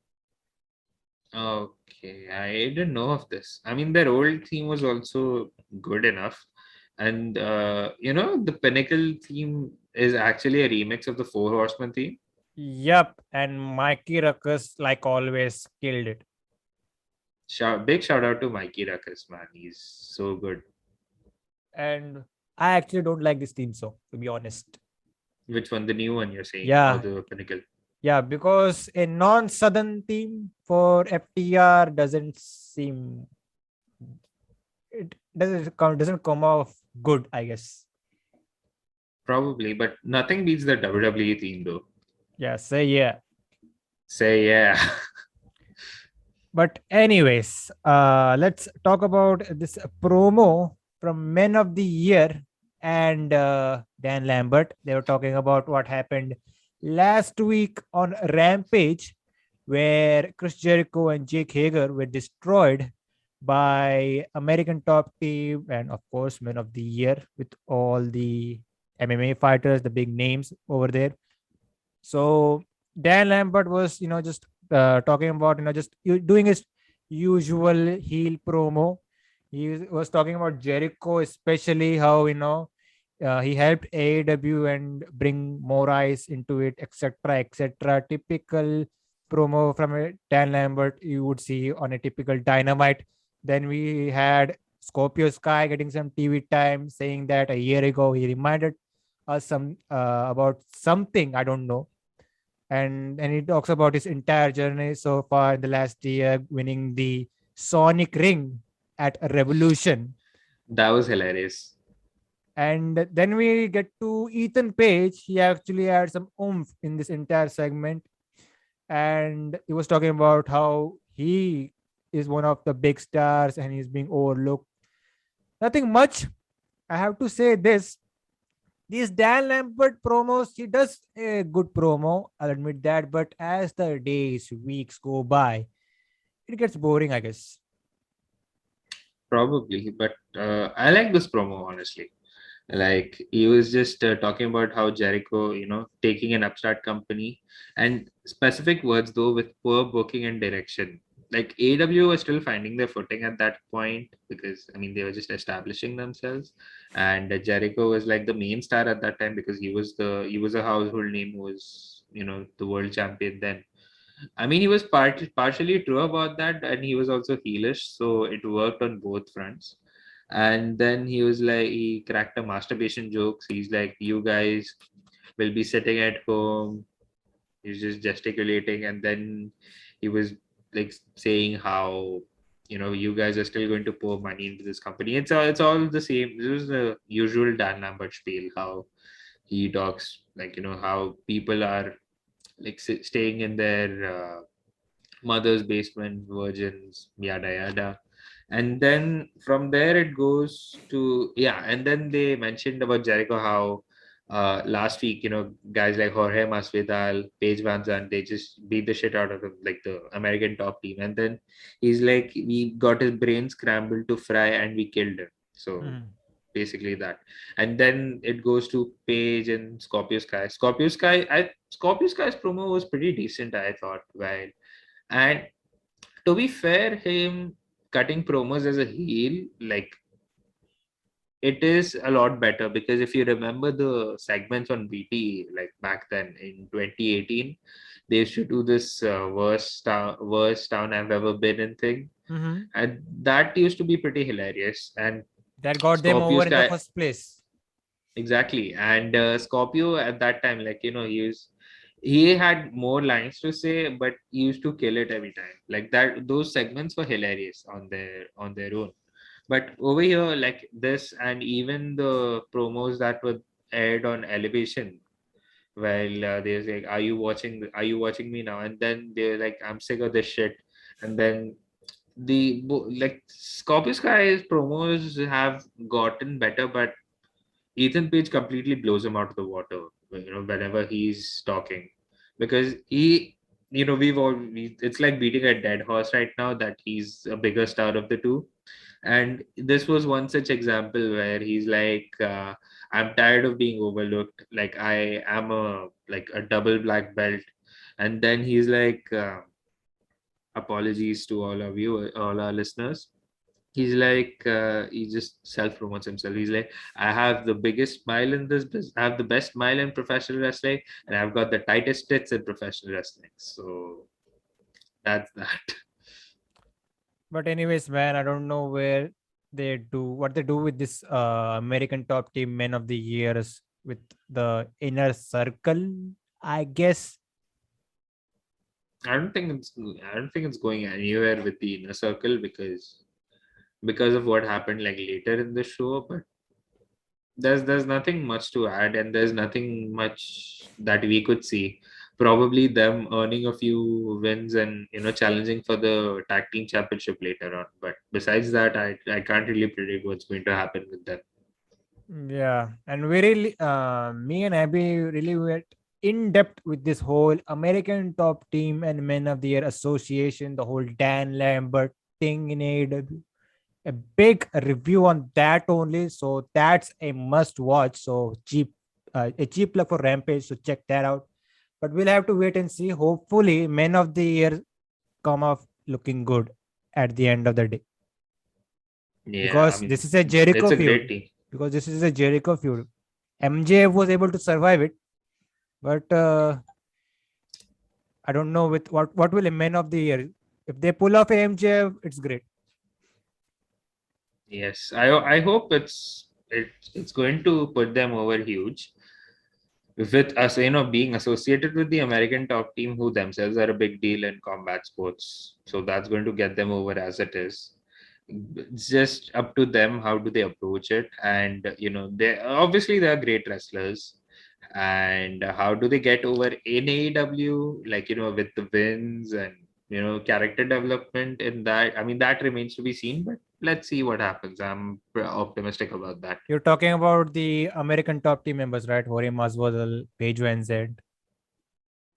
Okay, I didn't know of this. I mean, their old theme was also good enough. And, the Pinnacle theme is actually a remix of the Four Horsemen theme. Yep, and Mikey Ruckus, like always, killed it. Big shout out to Mikey Ruckus, man. He's so good. And I actually don't like this theme song, to be honest. Which one? The new one you're saying? Yeah. Or the Pinnacle? Yeah, because a non-Southern theme for FTR doesn't seem... It doesn't come off good, I guess. Probably, but nothing beats the WWE theme though. Yeah, say yeah. Say yeah. But anyways, let's talk about this promo from Men of the Year and Dan Lambert. They were talking about what happened last week on Rampage, where Chris Jericho and Jake Hager were destroyed by American Top Team and, of course, Men of the Year with all the MMA fighters, the big names over there. So Dan Lambert was, just talking about just doing his usual heel promo. He was talking about Jericho, especially how he helped AEW and bring more eyes into it, etc., etc. Typical promo from a Dan Lambert you would see on a typical Dynamite. Then we had Scorpio Sky getting some TV time, saying that a year ago he reminded us some about something I don't know, and he talks about his entire journey so far in the last year, winning the Sonic Ring at Revolution. That was hilarious. And then we get to Ethan Page. He actually had some oomph in this entire segment, and he was talking about how he is one of the big stars and he's being overlooked. Nothing much. I have to say this. These Dan Lambert promos, he does a good promo, I'll admit that. But as the days, weeks go by, it gets boring, I guess. Probably, but I like this promo honestly. Like he was just talking about how Jericho, taking an upstart company and specific words though with poor booking and direction. Like AW was still finding their footing at that point because I mean they were just establishing themselves, and Jericho was like the main star at that time because he was a household name who was the world champion then. I mean, he was partially true about that, and he was also heelish, so it worked on both fronts. And then he was like, he cracked a masturbation jokes. He's like, you guys will be sitting at home. He's just gesticulating, and then he was like saying how you guys are still going to pour money into this company. It's all the same. This was the usual Dan Lambert spiel. How he talks like how people are like staying in their mother's basement, virgins, yada yada. And then from there it goes to yeah, and then they mentioned about Jericho how last week, guys like Jorge Masvidal, Paige Van Zandt, they just beat the shit out of him, like the American top team. And then he's like, we got his brain scrambled to fry and we killed him. So Mhm. basically that. And then it goes to Paige and Scorpio Sky. Scorpio Sky's promo was pretty decent, I thought. While and to be fair, him cutting promos as a heel, like it is a lot better because if you remember the segments on BT, like back then in 2018, they used to do this worst town I've ever been in thing, Mhm. and that used to be pretty hilarious. And That got them Scorpio over in the Sky, first place. exactly, and Scorpio at that time, like he had more lines to say, but he used to kill it every time. Like that, those segments were hilarious on their own. But over here, like this, and even the promos that were aired on Elevation, while they're like, Are you watching me now?" And then they're like, "I'm sick of this shit." And then like Scorpio Sky's promos have gotten better, but Ethan Page completely blows him out of the water, whenever he's talking, because it's like beating a dead horse right now that he's a bigger star of the two, and this was one such example where he's like, I'm tired of being overlooked. Like I am a double black belt, and then he's like, apologies to all of you, all our listeners. He's like, he just self promotes himself. He's like, I have the biggest smile in this business. I have the best smile in professional wrestling, and I've got the tightest tits in professional wrestling. So that's that. But anyways, man, I don't know what they do with this American top team men of the years with the inner circle, I guess. I don't think it's going anywhere with the inner circle because of what happened like later in the show. But there's nothing much to add, and there's nothing much that we could see. Probably them earning a few wins and challenging for the tag team championship later on. But besides that, I can't really predict what's going to happen with them. Yeah, and we really, me and Abby really went in depth with this whole American top team and men of the year association, the whole Dan Lambert thing in AEW. A big review on that only, so that's a must watch. So cheap, a cheap plug for Rampage. So check that out. But we'll have to wait and see. Hopefully, Men of the Year come off looking good at the end of the day. Yeah, I Because mean, this is a it's Jericho a great feud. team. Because this is a Jericho feud. MJF was able to survive it, but I don't know with what will a Men of the Year. If they pull off a MJF, it's great. Yes, I hope it's going to put them over huge. With us, being associated with the American top team, who themselves are a big deal in combat sports. So that's going to get them over as it is. It's just up to them how do they approach it, and they're great wrestlers. And how do they get over in AEW, like with the wins and character development in that. I mean, that remains to be seen, but let's see what happens. I'm optimistic about that. You're talking about the American top team members, right? Jorge Masvidal, Paige VanZant.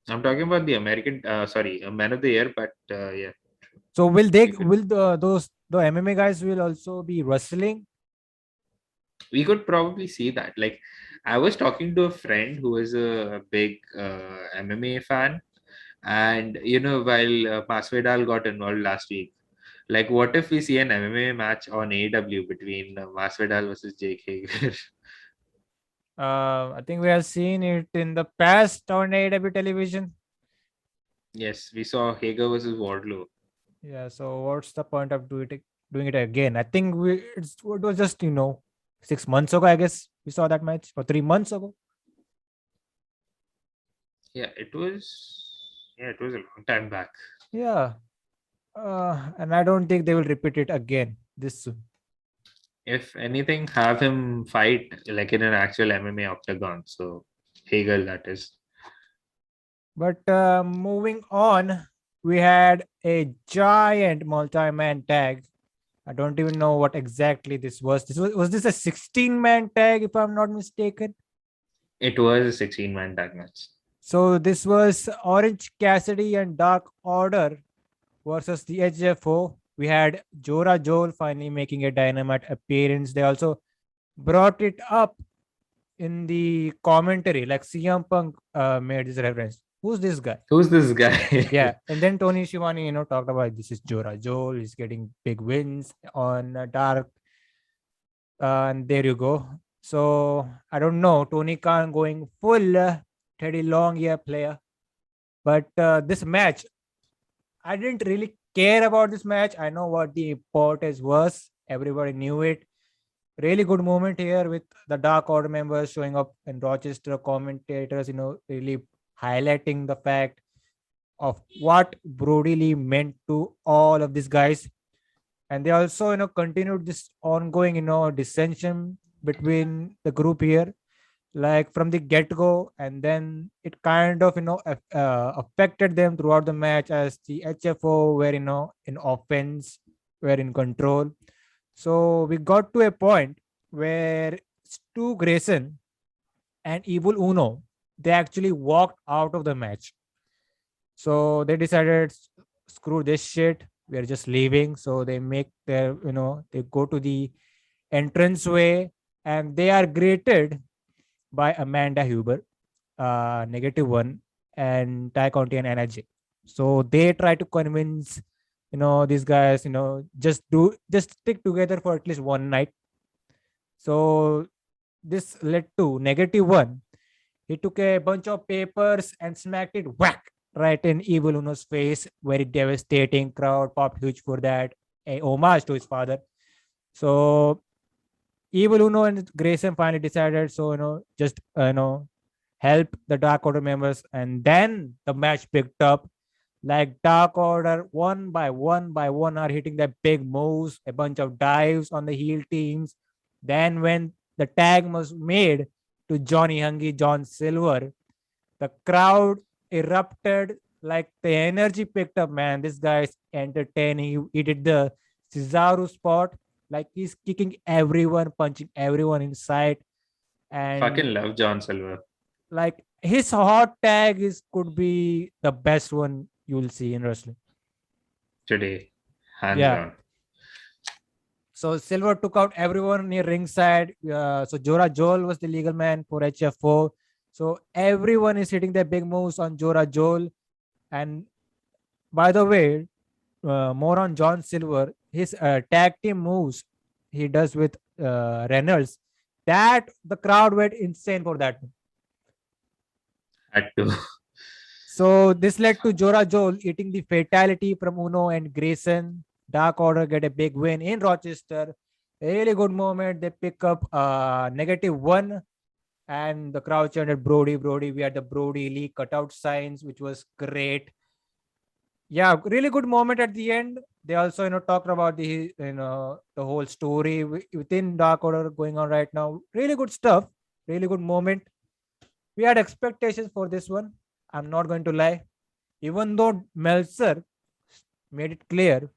I'm talking about the American, Man of the Year, but yeah, So we could the MMA guys will also be wrestling? we could probably see that. Like, I was talking to a friend who is a big MMA fan, and while Masvidal got involved last week, like, what if we see an MMA match on AEW between Masvidal versus Jake Hager? I think we have seen it in the past on AEW television. Yes, we saw Hager versus Wardlow. Yeah. So what's the point of doing it again? I think it was just 6 months ago. I guess we saw that match, or 3 months ago. Yeah, it was. Yeah, it was a long time back. Yeah. And I don't think they will repeat it again this soon. If anything, have him fight like in an actual MMA octagon. So Hegel, that is. But moving on, we had a giant multi-man tag. I don't even know what exactly this was. Was this a 16-man tag, if I'm not mistaken? It was a 16-man tag match. So this was Orange Cassidy and Dark Order versus the HFO. We had Jora Joel finally making a Dynamite appearance. They also brought it up in the commentary, like CM Punk made this reference. Who's this guy? Who's this guy? Yeah, and then Tony Schiavone, talked about this is Jora Joel. He's getting big wins on Dark, and there you go. So I don't know, Tony Khan going full Teddy Long year player, but this match, I didn't really care about this match. I know what the importance was. Everybody knew it. Really good moment here with the Dark Order members showing up and Rochester commentators, really highlighting the fact of what Brodie Lee meant to all of these guys. And they also, continued this ongoing, dissension between the group here, like from the get-go. And then it kind of, affected them throughout the match as the HFO were, in offense, were in control. So we got to a point where Stu Grayson and Evil Uno, they actually walked out of the match. So they decided, screw this shit. We're just leaving. So they make their, they go to the entranceway and they are greeted by Amanda Huber, -1, and Ty Conti and NRJ. So they try to convince, these guys, just stick together for at least one night. So this led to -1. He took a bunch of papers and smacked it whack right in Evil Uno's face. Very devastating. Crowd popped huge for that. A homage to his father. So Evil Uno and Grayson finally decided, so just help the Dark Order members, and then the match picked up. Like Dark Order, one by one, are hitting their big moves, a bunch of dives on the heel teams. Then when the tag was made to Johnny Hungy, John Silver, the crowd erupted. Like the energy picked up, man. This guy's entertaining. He did the Cesaro spot. Like he's kicking everyone, punching everyone inside. And Fucking love John Silver. like his hot tag could be the best one you'll see in wrestling Today. Hands yeah. down. So Silver took out everyone near ringside. So Jora Joel was the legal man for HFO. So everyone is hitting their big moves on Jora Joel. And by the way, more on John Silver, his tag team moves he does with Reynolds, that the crowd went insane for that. Had to. So this led to Jora Joel eating the fatality from Uno and Grayson. Dark Order get a big win in Rochester. A really good moment. They pick up -1, and the crowd chanted Brodie, Brodie. We had the Brodie Lee cutout signs, which was great. Yeah, really good moment at the end. They also, talked about the whole story within Dark Order going on right now. Really good stuff. Really good moment. We had expectations for this one. I'm not going to lie. Even though Meltzer made it clear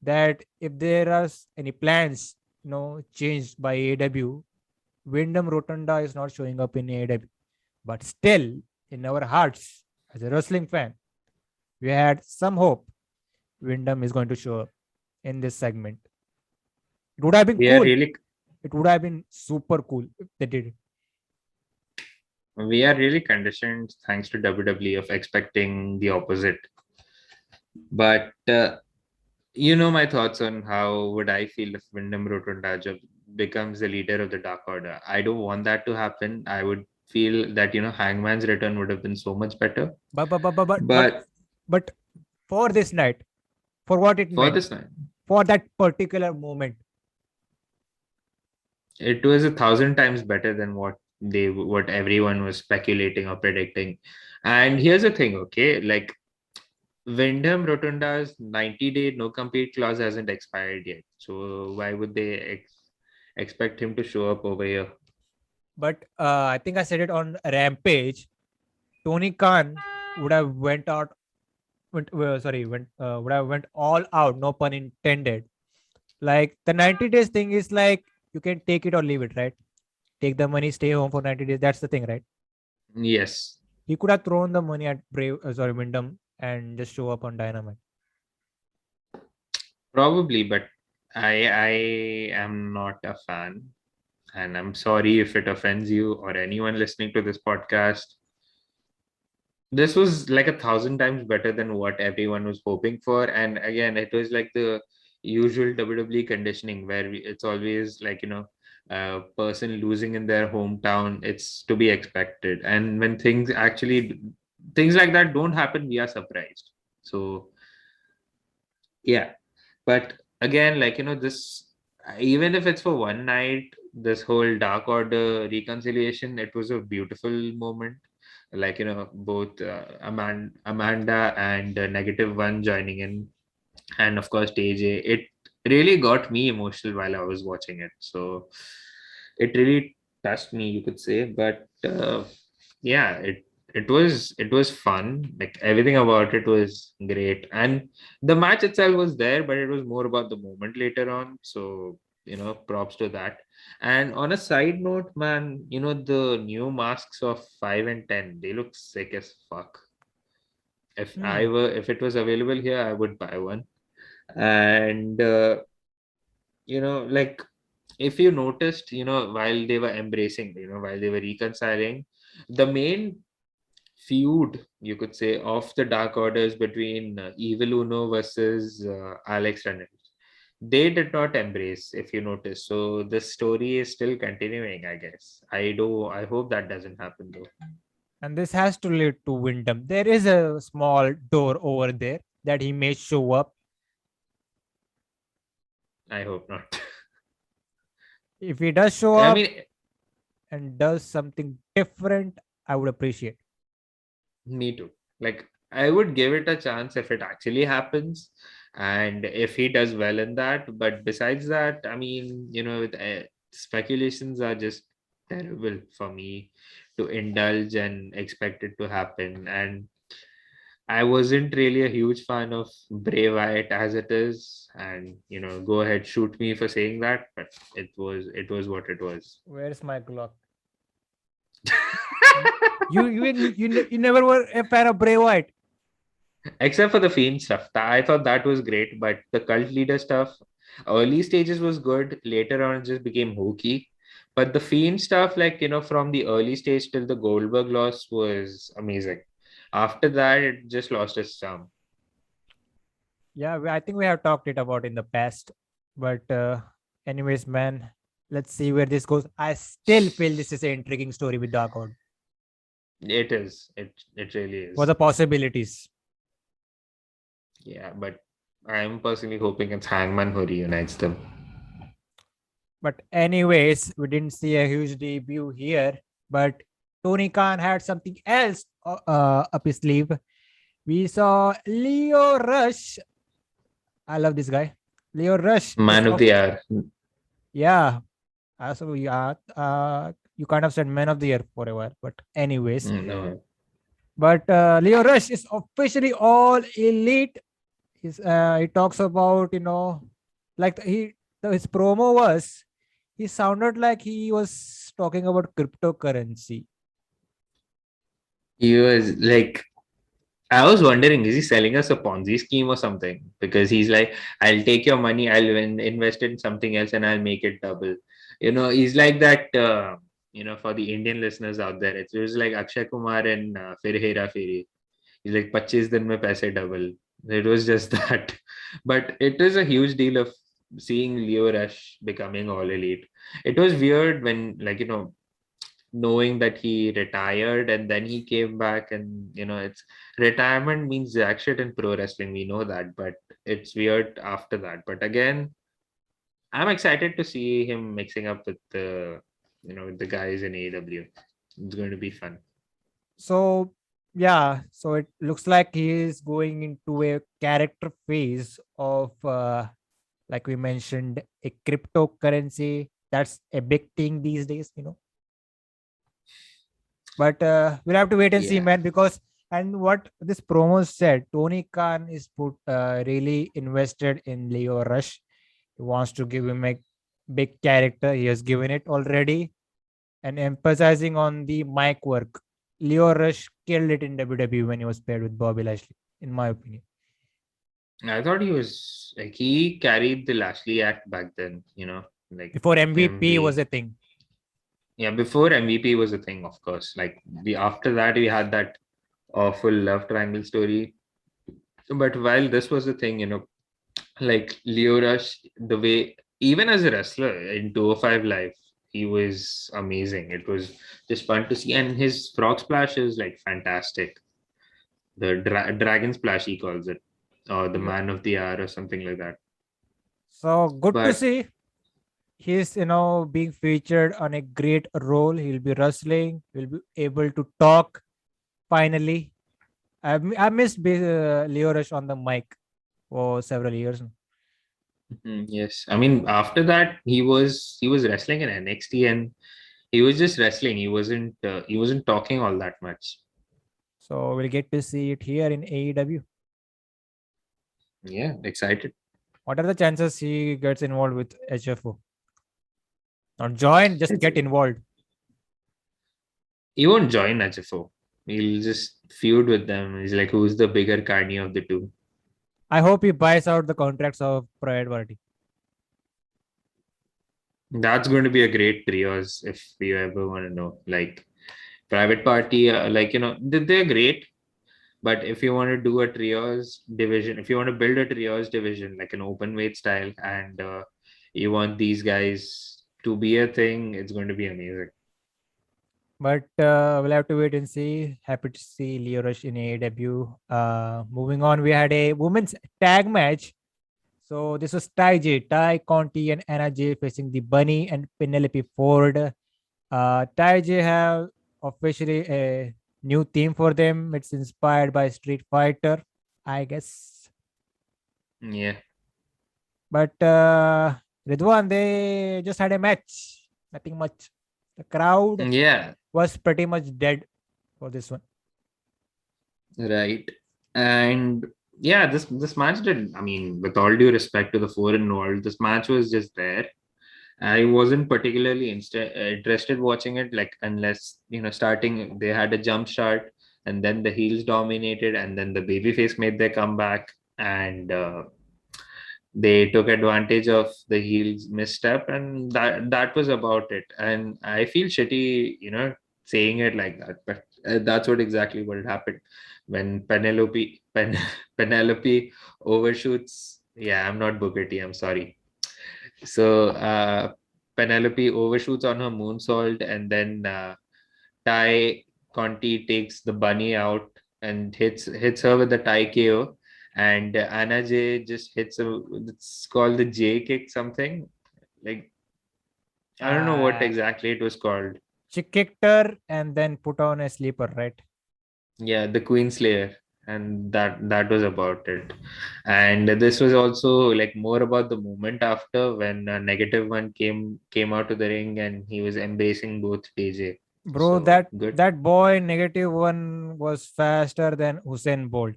that if there are any plans, changed by AEW, Wyndham Rotunda is not showing up in AEW. But still, in our hearts, as a wrestling fan, we had some hope Wyndham is going to show up in this segment. It would have been We cool. are really It would have been super cool if they did it. we are really conditioned, thanks to WWE, of expecting the opposite. But my thoughts on how would I feel if Wyndham Rotunda becomes the leader of the Dark Order. I don't want that to happen. I would feel that Hangman's return would have been so much better. But but but but but but, But but for this night, for what it for meant, this night, for that particular moment, it was 1,000 times better than what everyone was speculating or predicting. And here's the thing, okay? Like Wyndham Rotunda's 90-day no compete clause hasn't expired yet. So why would they expect him to show up over here? but I think I said it on Rampage. Tony Khan would have went out, would have went all out. No pun intended. Like the 90 days thing is like you can take it or leave it, right? Take the money, stay home for 90 days. That's the thing, right? Yes, He could have thrown the money at Wyndham and just show up on Dynamite. probably, but I am not a fan, and I'm sorry if it offends you or anyone listening to this podcast. This was like 1,000 times better than what everyone was hoping for. And again, it was like the usual WWE conditioning where it's always like, a person losing in their hometown, it's to be expected. And when things like that don't happen, we are surprised. So, yeah. But again, like, this, even if it's for one night, this whole Dark Order reconciliation, it was a beautiful moment. Like, both Amanda and -1 joining in, and of course TJ. It really got me emotional while I was watching it. So it really touched me, you could say. But yeah, it was fun. Like everything about it was great, and the match itself was there, but it was more about the moment later on. So props to that. And on a side note, man, the new masks of 5 and 10, they look sick as fuck. If it was available here, I would buy one. And like, if you noticed, while they were embracing, while they were reconciling, the main feud, you could say, of the Dark Orders between Evil Uno versus Alex Reynolds, they did not embrace, if you notice. So the story is still continuing, I guess. I hope that doesn't happen though. And this has to lead to Wyndham. There is a small door over there that he may show up. I hope not. If he does show I up mean, and does something different, I would appreciate. me too. Like, I would give it a chance if it actually happens and if he does well in that. But besides that, I mean, speculations are just terrible for me to indulge and expect it to happen. And I wasn't really a huge fan of Bray Wyatt as it is. And, go ahead, shoot me for saying that. But it was what it was. Where's my Glock? You never were a fan of Bray Wyatt. Except for the Fiend stuff. I thought that was great, but the cult leader stuff, early stages was good. Later on, it just became hokey. But the Fiend stuff, like, from the early stage till the Goldberg loss was amazing. After that, it just lost its charm. Yeah, I think we have talked it about in the past. But anyways, man, let's see where this goes. I still feel this is an intriguing story with Dark Order. It is. It really What are is. the possibilities? Yeah, but I'm personally hoping it's Hangman who reunites them. But anyways, we didn't see a huge debut here. But Tony Khan had something else up his sleeve. We saw Lio Rush. I love this guy. Lio Rush is Man of of the hour. yeah. So yeah, you kind of said man of the year for a while. But anyways, No. but Lio Rush is officially all elite. He talks about like his promo was he sounded like he was talking about cryptocurrency. He was like, I was wondering, is he selling us a Ponzi scheme or something? Because he's like, I'll take your money, I'll invest in something else, and I'll make it double. He's like that. For the Indian listeners out there, it was like Akshay Kumar and Fir Hera Feri. He's like, 25 din mein paise double. It was just that. But it is a huge deal of seeing Lio Rush becoming all elite. It was weird when, like, knowing that he retired and then he came back, and it's retirement means jack shit in pro wrestling, we know that, but it's weird after that. But again, I'm excited to see him mixing up with the guys in AEW. It's going to be fun. So yeah, so it looks like he is going into a character phase of like we mentioned a cryptocurrency. That's a big thing these days. But we'll have to wait and see, Yeah, man, because and what this promo said, Tony Khan is really invested in Lio Rush. He wants to give him a big character. He has given it already, and emphasizing on the mic work. Lio Rush killed it in WWE when he was paired with Bobby Lashley, in my opinion. I thought he was like, he carried the Lashley act back then, like Before him MVP was being, a thing. yeah, before MVP was a thing, of course. Like, the after that we had that awful love triangle story. But while this was the thing, like Lio Rush, the way, even as a wrestler in 205 Live, he was amazing. It was just fun to see. And his frog splash is like fantastic. The dragon splash, he calls it, or the Yeah. man of the hour, or something like that. So good to But see. He's being featured on a great role. He'll be wrestling. He'll be able to talk finally. I missed Leo Rush on the mic for several years now. yes, I mean, after that he was wrestling in NXT, and he was just wrestling. He wasn't talking all that much. So we'll get to see it here in AEW. Yeah, excited. What are the chances he gets involved with HFO? Not join, just It's, get involved. he won't join HFO. He'll just feud with them. He's like, who's the bigger carny of the two? I hope he buys out the contracts of Private Party. That's going to be a great trios if you ever want to know. Like, Private Party, like, they're great. But if you want to do a trios division, if you want to build a trios division, like an open weight style, and you want these guys to be a thing, it's going to be amazing. But we'll have to wait and see. Happy to see Leo Rush in AEW. Moving on, we had a women's tag match. So this was Ty, Conti, and Anna J facing the Bunny and Penelope Ford. Ty have officially a new theme for them. It's inspired by Street Fighter, I guess. Yeah. But Ridwan, they just had a match. Nothing much. The crowd Yeah. was pretty much dead for this one. Right. And yeah, this match did. I mean, with all due respect to the four involved, this match was just there. I wasn't particularly interested watching it, like, unless starting they had a jump start, and then the heels dominated, and then the babyface made their comeback, and They took advantage of the heel's misstep, and that was about it. And I feel shitty, saying it like that, but that's exactly what happened when Penelope overshoots. Yeah, I'm not Booker T. I'm sorry. So Penelope overshoots on her moonsault, and then Ty Conti takes the bunny out and hits her with the Thai KO, and Anna J just hits a. It's called the J kick something. Like I don't know what Uh, exactly it was called. she kicked her and then put on a sleeper, right? Yeah, the Queen Slayer, and that was about it. And this was also like more about the moment after when Negative One came out to the ring and he was embracing both PJ. Bro, So that good. that boy -1 was faster than Usain Bolt.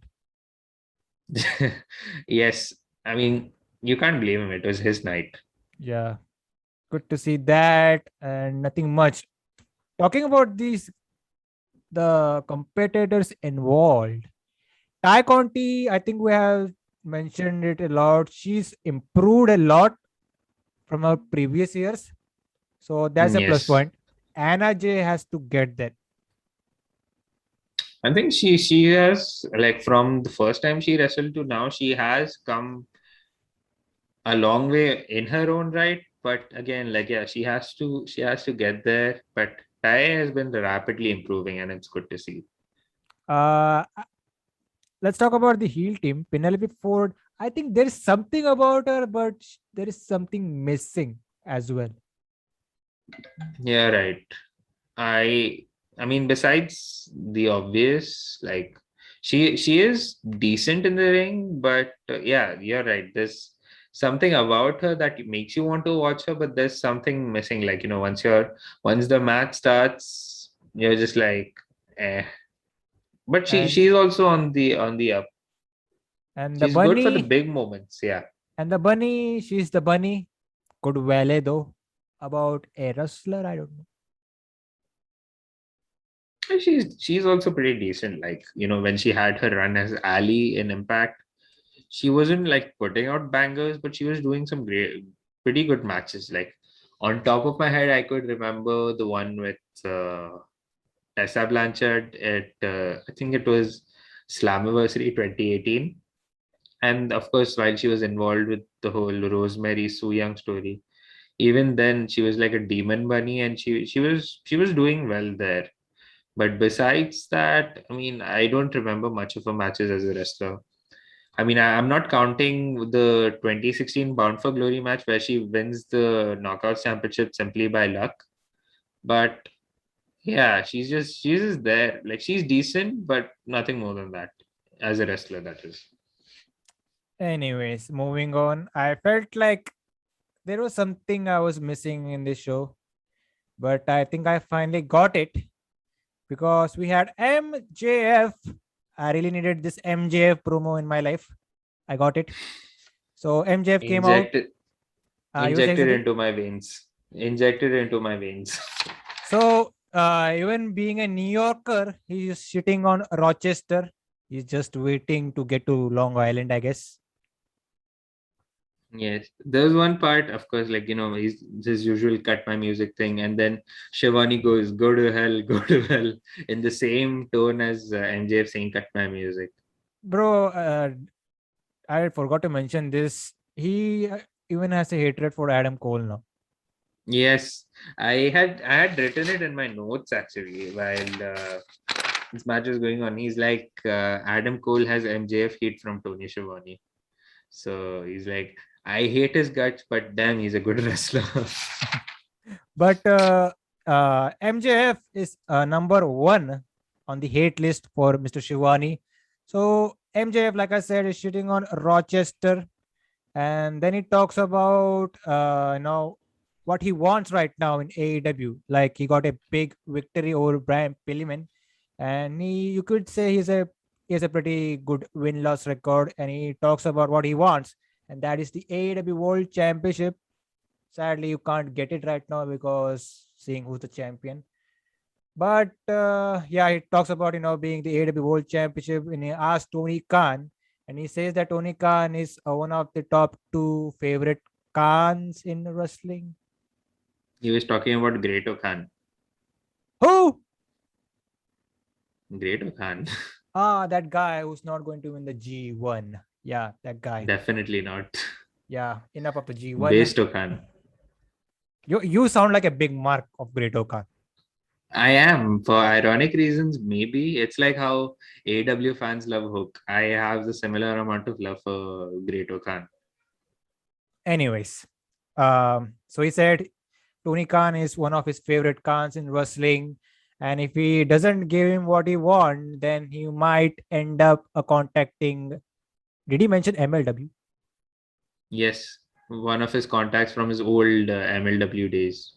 Yes, I mean you can't blame him. It was his night. Yeah, good to see that, and nothing much. Talking about the competitors involved. Ty Conti, I think we have mentioned it a lot. She's improved a lot from her previous years. So that's a plus Yes, point. Anna J has to get that. I think she has like from the first time she wrestled to now she has come a long way in her own right. But again, like yeah, she has to get there. But Tai has been rapidly improving, and it's good to see. Uh, let's talk about the heel team. Penelope Ford. I think there is something about her, but there is something missing as well. Yeah, right. I I mean, besides the obvious, like she is decent in the ring, but yeah, you're right. There's something about her that makes you want to watch her, but there's something missing. Like, once the match starts, you're just like, eh. But And she's also on the up. and the She's good for the bunny big moments, yeah. and the bunny, she's the bunny. Good valet though. About a wrestler, I don't know. And she's also pretty decent. Like, when she had her run as Ali in Impact, she wasn't like putting out bangers, but she was doing some pretty good matches. Like on top of my head, I could remember the one with Tessa Blanchard at I think it was Slammiversary 2018, and of course, while she was involved with the whole Rosemary Sue Young story, even then she was like a demon bunny, and she was doing well there. But besides that, I mean, I don't remember much of her matches as a wrestler. I mean, I'm not counting the 2016 Bound for Glory match where she wins the Knockouts Championship simply by luck. But yeah, she's just there. Like she's decent, but nothing more than that as a wrestler. That is. Anyways, moving on. I felt like there was something I was missing in this show, but I think I finally got it because we had MJF. I really needed this MJF promo in my life. I got it. So MJF came out. Injected, You were saying injected something? into my veins. Injected into my veins. So even being a New Yorker, he's sitting on Rochester. He's just waiting to get to Long Island, I guess. Yes, there's one part, of course, like he's his usual cut my music thing, and then Shivani goes, "Go to hell, go to hell," in the same tone as MJF saying, "Cut my music." Bro, I forgot to mention this. He even has a hatred for Adam Cole now. Yes, I had written it in my notes actually while this match was going on. He's like, Adam Cole has MJF heat from Tony Schiavone, so he's like, I hate his guts, but damn, he's a good wrestler. But MJF is number one on the hate list for Mr. Shivani. So MJF, like I said, is shitting on Rochester, and then he talks about what he wants right now in AEW. Like he got a big victory over Brian Pillman, and you could say he has a pretty good win loss record, and he talks about what he wants, and that is the AEW World Championship. Sadly, you can't get it right now because seeing who's the champion. But yeah, he talks about being the AEW World Championship, and he asked Tony Khan And he says that Tony Khan is one of the top two favorite Khans in wrestling. He was talking about Great Khan. Who? Great Khan. That guy who's not going to win the G1. Yeah, that guy. Definitely not. Yeah, enough of the G1. Based Khan. You sound like a big mark of Great Khan. I am, for ironic reasons, maybe. It's like how AEW fans love Hook. I have the similar amount of love for Great Khan. Anyways, so he said Tony Khan is one of his favorite Khans in wrestling. And if he doesn't give him what he wants, then he might end up contacting. Did he mention MLW? Yes, one of his contacts from his old MLW days.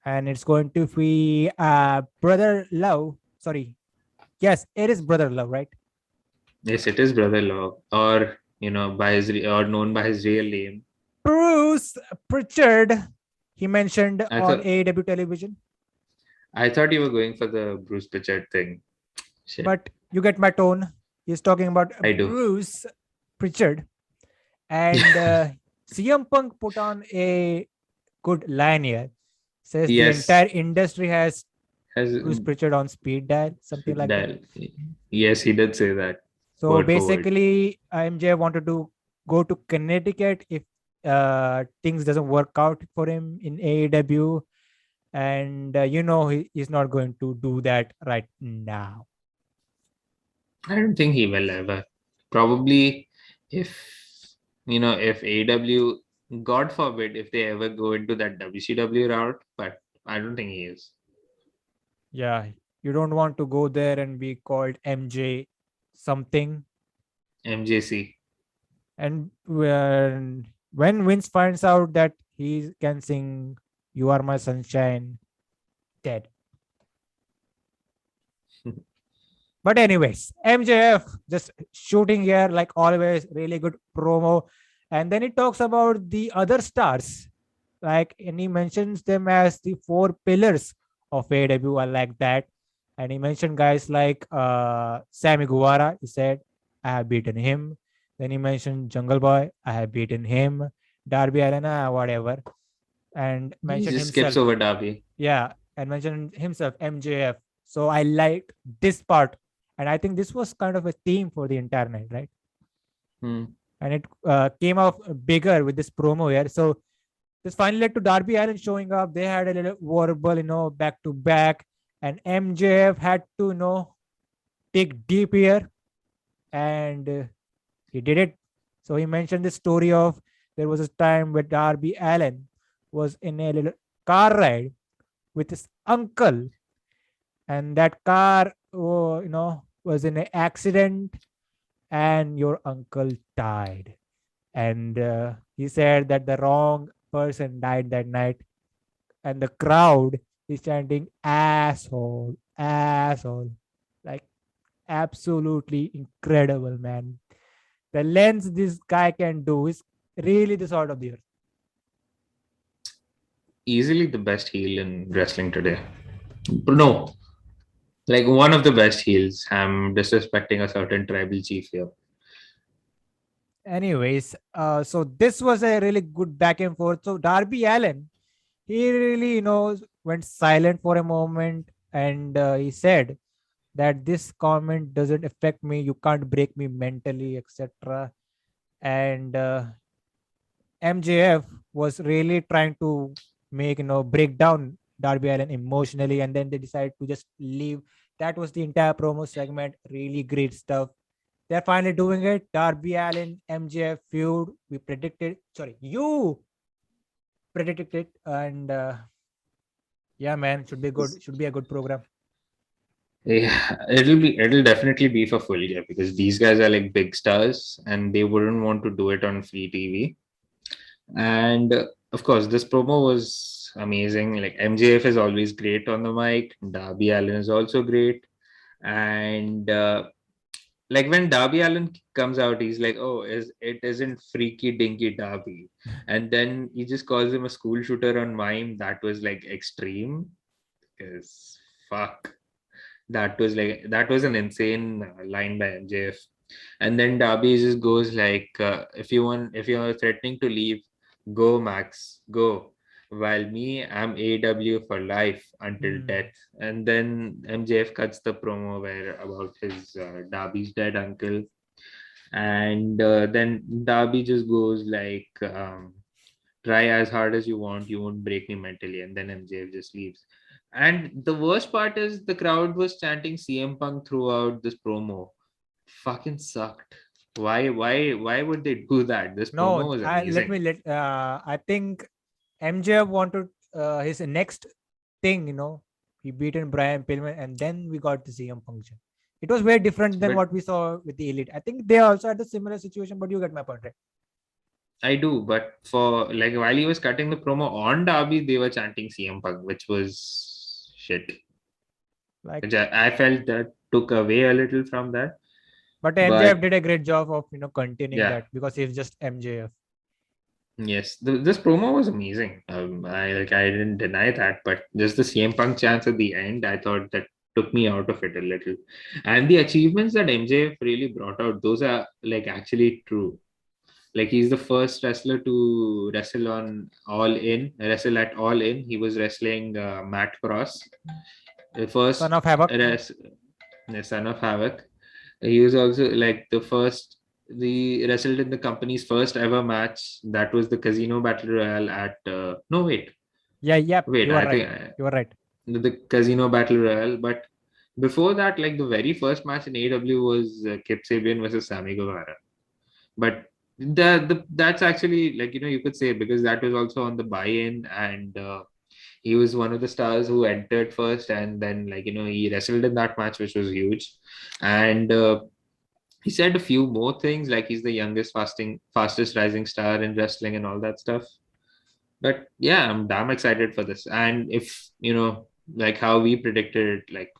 And it's going to be Brother Love. Sorry. Yes, it is Brother Love, right? Yes, it is Brother Law, or by his or known by his real name. Bruce Pritchard. He mentioned I on thought AEW television. I thought you were going for the Bruce Pritchard thing. Shit. But you get my tone. He's talking about I do. Bruce Pritchard. And CM Punk put on a good line here. Says Yes. the entire industry has Bruce Pritchard on speed dial, something like that. Yes, he did say that. So word for word. basically, MJ wanted to go to Connecticut if things doesn't work out for him in AEW. And he's not going to do that right now. I don't think he will ever. Probably if AEW, God forbid, if they ever go into that WCW route, but I don't think he is. Yeah, you don't want to go there and be called MJ something. MJC. And when Vince finds out that he can sing "You Are My Sunshine," dead. But anyways, MJF just shooting here like always, really good promo. And then he talks about the other stars, and he mentions them as the four pillars of AEW. I like that. And he mentioned guys like Sammy Guevara. He said, I have beaten him. Then he mentioned Jungle Boy. I have beaten him. Darby Allin, whatever. And mentioned He just himself. skips over Darby. Yeah, and mentioned himself, MJF. So I liked this part. And I think this was kind of a theme for the entire night, right? And it came off bigger with this promo here. So this finally led to Darby Allin showing up. They had a little verbal, back to back. And MJF had to, dig deep here. And he did it. So he mentioned the story of there was a time where Darby Allin was in a little car ride with his uncle. And that car, was in an accident and your uncle died. And he said that the wrong person died that night. And the crowd is chanting, asshole, asshole. Like, absolutely incredible, man. The lengths this guy can do is really the sort of the earth. Easily the best heel in wrestling today. No, like one of the best heels. I'm disrespecting a certain tribal chief here. Anyways, so this was a really good back and forth. So Darby Allin, he really, went silent for a moment, and he said that this comment doesn't affect me. You can't break me mentally, etc. And MJF was really trying to break down Darby Allin emotionally, and then they decided to just leave. That was the entire promo segment. Really great stuff. They're finally doing it. Darby Allin, MJF feud. We predicted. Sorry, you predicted it, and yeah, man, should be good. Should be a good program. Yeah, it'll definitely be for full gear because these guys are like big stars and they wouldn't want to do it on free TV. And of course, this promo was amazing. Like MJF is always great on the mic. Darby Allin is also great. And like when Darby Allin comes out, he's like, "Oh, it isn't Freaky Dinky Darby," and then he just calls him a school shooter on mime. That was like extreme, because fuck, that was an insane line by MJF. And then Darby just goes like, if you're threatening to leave, go Max, go. While me, I'm AEW for life until Hmm. death. And then MJF cuts the promo where about his Darby's dead uncle, and then Darby just goes like, try as hard as you won't break me mentally, and then MJF just leaves. And the worst part is the crowd was chanting CM Punk throughout this promo. Fucking sucked. Why would they do that? This promo No, was let amazing. me let. I think MJF wanted his next thing. He beaten Brian Pillman, and then we got the CM function. It was very different than But what we saw with the Elite. I think they also had a similar situation, but you get my point, right? I do, but for like while he was cutting the promo on Darby, they were chanting CM Punk, which was shit. Like, Which I felt that took away a little from that. but MJF But did a great job of containing yeah, that because he's just MJF. yes, this promo was amazing. I didn't deny that, but just the CM Punk chance at the end, I thought that took me out of it a little. And the achievements that MJF really brought out, those are like actually true. Like he's the first wrestler to wrestle at All In. He was wrestling Matt Cross, the Son first of Havoc. res- the son of Havoc. He was also like the first. The wrestled in the company's first ever match. That was the Casino Battle Royale at. No, Yeah, yep. wait. You are I right. think You are right. the Casino Battle Royale. But before that, like the very first match in AEW was Kip Sabian versus Sammy Guevara. But that's actually like you could say because that was also on the buy-in, and he was one of the stars who entered first, and then like he wrestled in that match, which was huge. And he said a few more things like he's the fastest rising star in wrestling and all that stuff. But yeah, I'm damn excited for this. And if like how we predicted it, like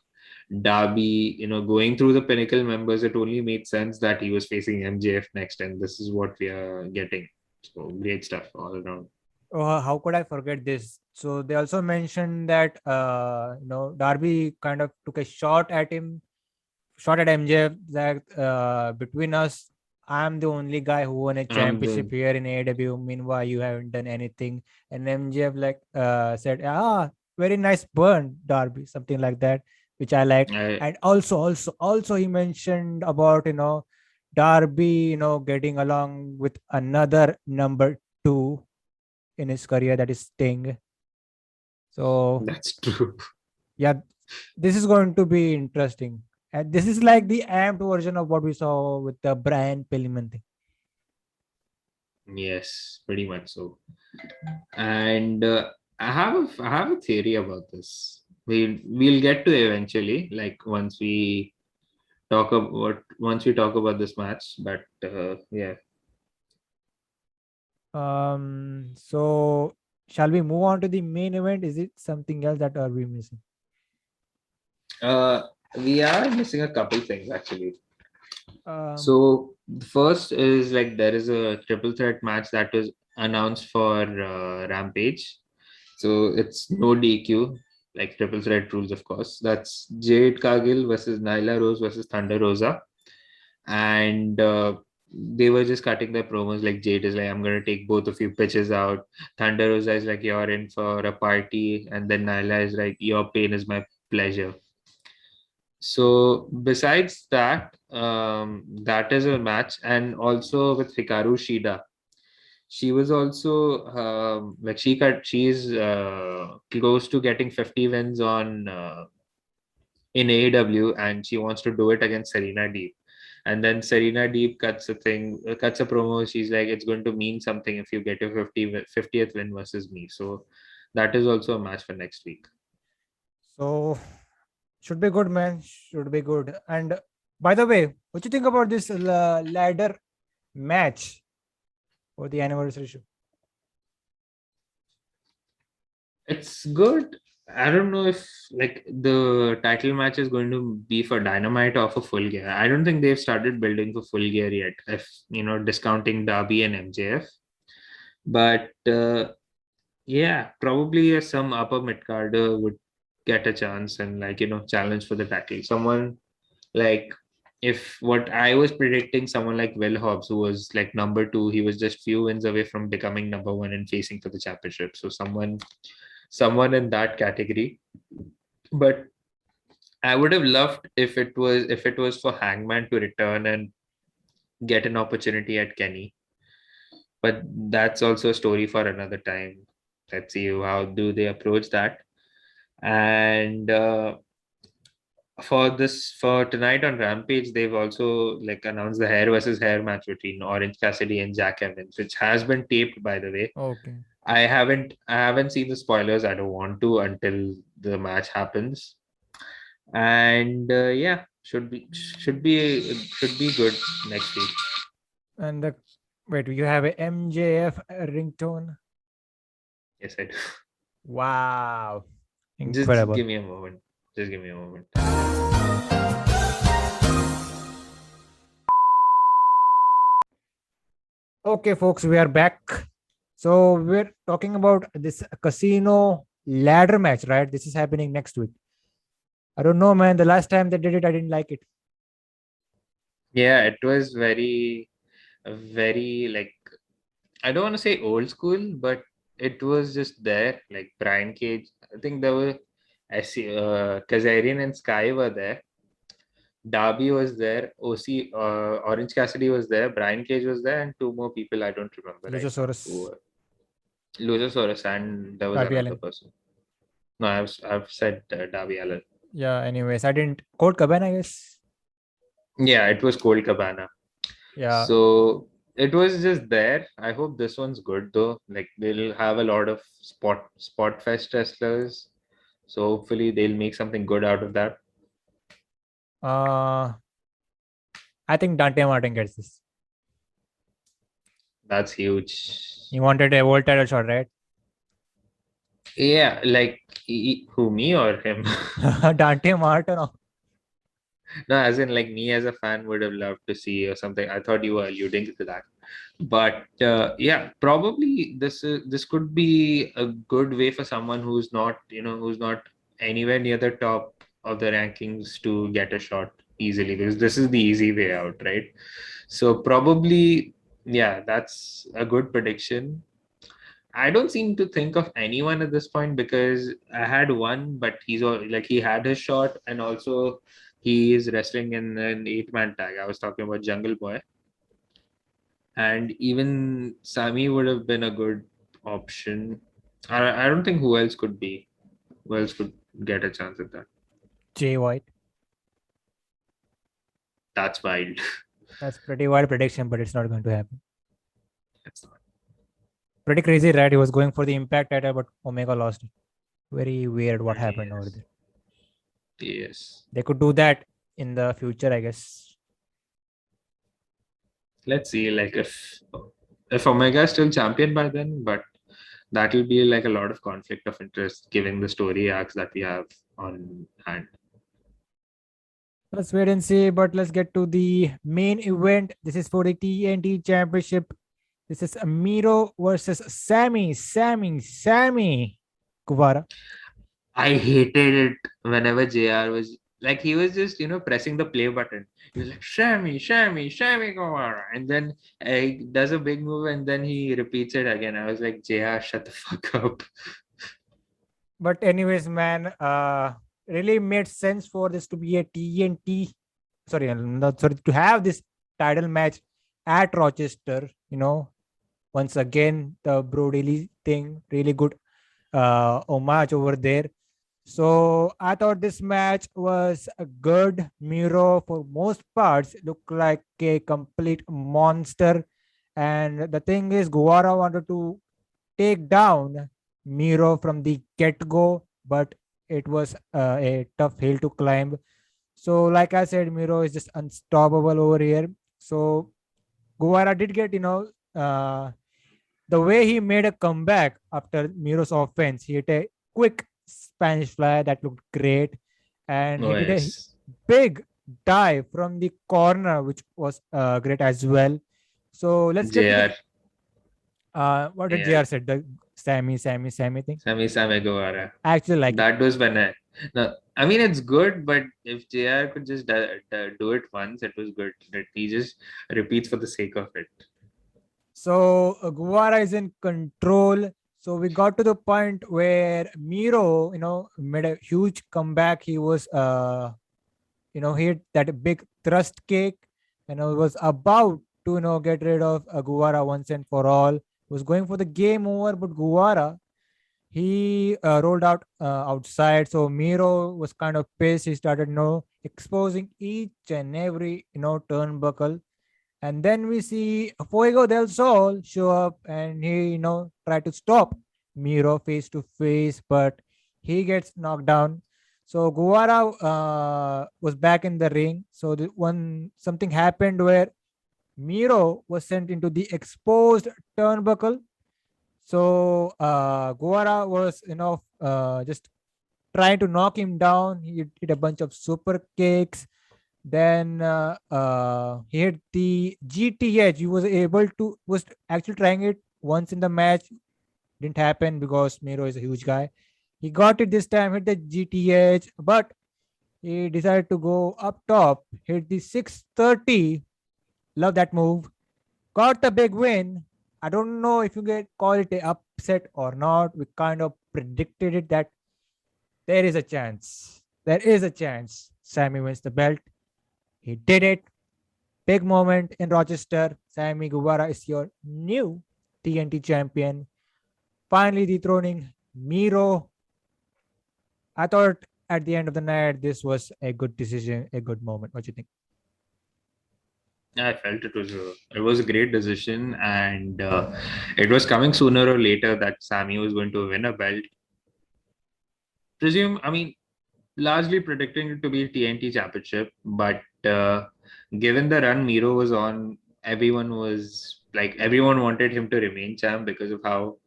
Darby, going through the Pinnacle members, it only made sense that he was facing MJF next, and this is what we are getting. So great stuff all around. Oh, how could I forget this? So they also mentioned that Darby kind of took a shot at him, shot at MJF, that between us, I'm the only guy who won a championship The here in AEW. Meanwhile, you haven't done anything. And MJF said, very nice burn, Darby, something like that, which I like. I And also he mentioned about Darby, getting along with another number two in his career, that is Sting. So That's true. yeah, this is going to be interesting. And this is like the amped version of what we saw with the Brian Pillman thing. Yes, pretty much so. And I have a theory about this. We'll get to eventually, like once we talk about this match. But yeah, So shall we move on to the main event? Is it something else that are we missing? uh, we are missing a couple things actually. Um, So the first is like there is a triple threat match that was announced for Rampage. So it's no DQ, like triple threat rules, of course. That's Jade Cargill versus Nyla Rose versus Thunder Rosa. And they were just cutting their promos. Like Jade is like, I'm gonna take both of you pitches out. Thunder Rosa is like, you're in for a party, and then Nyla is like, your pain is my pleasure. So besides that, that is a match, and also with Hikaru Shida, she was also like she's close to getting 50 wins on in AEW, and she wants to do it against Serena Deeb. And then Serena Deeb cuts a promo. She's like, it's going to mean something if you get your 50th win versus me. So that is also a match for next week. so should be good, man. Should be good. And by the way, what you think about this ladder match for the anniversary show? It's good. I don't know if like the title match is going to be for Dynamite or for Full Gear. I don't think they've started building for Full Gear yet. If discounting Darby and MJF, but yeah, probably some upper mid carder would get a chance and like challenge for the title. Someone like if what I was predicting, someone like Will Hobbs, who was like number 2, he was just few wins away from becoming number 1 and facing for the championship. So someone in that category. But I would have loved if it was for Hangman to return and get an opportunity at Kenny. But that's also a story for another time. Let's see how do they approach that. And for tonight on Rampage, they've also like announced the hair versus hair match between Orange Cassidy and Jack Evans, which has been taped, by the way. Okay. I haven't seen the spoilers. I don't want to until the match happens. And yeah, should be good next week. And wait, you have a MJF ringtone? Yes, I do. Wow. Just Incredible. give me a moment. Just give me a moment. Okay, folks, we are back. So we're talking about this casino ladder match, right? This is happening next week. I don't know, man. The last time they did it, I didn't like it. Yeah, it was very like, I don't want to say old school, but it was just there. Like Brian Cage, I think there were Kazarian and Sky were there. Darby was there. OC Orange Cassidy was there. Brian Cage was there, and 2 more people I don't remember right now. Luchasaurus, Luchasaurus, and there was Darby another Allin. person. No, I've said Darby Allin. Yeah, anyways, I didn't. Colt Cabana, I guess. Yeah, it was Cold Cabana. Yeah. So it was just there. I hope this one's good though. Like they'll have a lot of spot fest wrestlers. So hopefully they'll make something good out of that. I think Dante Martin gets this. That's huge. He wanted a world title shot, right? Yeah, like who, me or him? Dante Martin. No, as in like me as a fan would have loved to see or something. I thought you were alluding to that. But yeah, probably this could be a good way for someone who's not anywhere near the top of the rankings to get a shot easily, because this is the easy way out, right? So probably, yeah, that's a good prediction. I don't seem to think of anyone at this point, because I had one, but like he had his shot, and also he is wrestling in an 8-man tag. I was talking about Jungle Boy, and even Sammy would have been a good option. I don't think who else could be. Who else could get a chance at that? Jay White. That's wild. That's pretty wild prediction, but it's not going to happen. That's not. Pretty crazy, right? He was going for the Impact title, but Omega lost it. Very weird what happened over there. Yes. They could do that in the future, I guess. Let's see, like if Omega is still champion by then, but that will be like a lot of conflict of interest given the story arcs that we have on hand. Let's wait and see, but let's get to the main event. This is for the TNT Championship. This is MIRO versus Sammy. Guevara. I hated it whenever JR was like, he was just, pressing the play button. He was like, Sammy, Guevara. And then he does a big move and then he repeats it again. I was like, JR, shut the fuck up. But anyways, man, really made sense for this to be a TNT. Sorry, to have this title match at Rochester. Once again, the Brodie thing, really good homage over there. So I thought this match was a good. MIRO for most parts looked like a complete monster. And the thing is, Guevara wanted to take down MIRO from the get-go, but it was a tough hill to climb. So like I said, MIRO is just unstoppable over here. So Guevara did get, the way he made a comeback after MIRO's offense. He hit a quick Spanish fly that looked great, and he did a big dive from the corner, which was great as well. So let's get to JR. what did JR said? The Sammy thing. Sammy Guevara. I actually like it. That was when no, I mean, it's good, but if JR could just do it once, it was good. That he just repeats for the sake of it. So Guevara is in control. So we got to the point where Miro, made a huge comeback. He was, he hit that big thrust kick, and was about to, get rid of Guevara once and for all. Was going for the game over, but Guevara, he rolled out outside. So Miro was kind of pissed. He started, exposing each and every, turnbuckle. And then we see Fuego del Sol show up, and he, try to stop Miro face to face, but he gets knocked down. So Guevara was back in the ring. So something happened where Miro was sent into the exposed turnbuckle. So Guevara was, just trying to knock him down. He did a bunch of super kicks. Then he hit the GTH. He was actually trying it once in the match. Didn't happen because Miro is a huge guy. He got it this time, hit the GTH, but he decided to go up top, hit the 630. Love that move. Got the big win. I don't know if you call it a upset or not. We kind of predicted it that there is a chance. There is a chance Sammy wins the belt. He did it. Big moment in Rochester. Sammy Guevara is your new TNT champion. Finally dethroning Miro. I thought at the end of the night, this was a good decision, a good moment. What do you think? I felt it was a great decision, and it was coming sooner or later that Sammy was going to win a belt. I mean, largely predicting it to be a TNT championship, but given the run Miro was on, everyone wanted him to remain champ because of how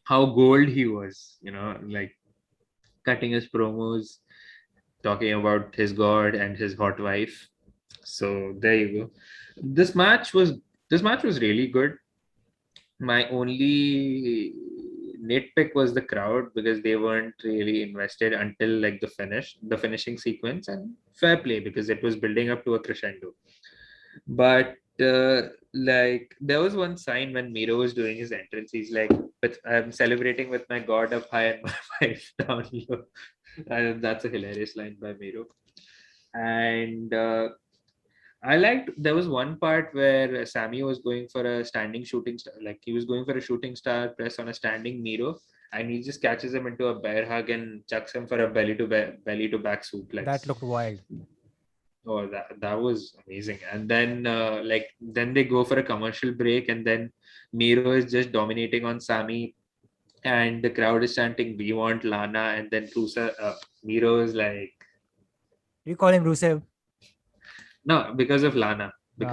gold he was, like cutting his promos, talking about his god and his hot wife. So there you go. This match was really good. My only nitpick was the crowd because they weren't really invested until like the finishing sequence, and fair play because it was building up to a crescendo. But like there was one sign when Miro was doing his entrance, he's like, I'm celebrating with my god up high and my wife down low. And that's a hilarious line by Miro. And I liked there was one part where Sammy was going for a standing shooting star, like he was going for a shooting star press on a standing Miro, and he just catches him into a bear hug and chucks him for a belly to back suplex. That looked wild. Oh, that was amazing. And then then they go for a commercial break, and then Miro is just dominating on Sammy, and the crowd is chanting, "We want Lana," and then Miro is like, You call him Rusev? no, because of Lana. Ah.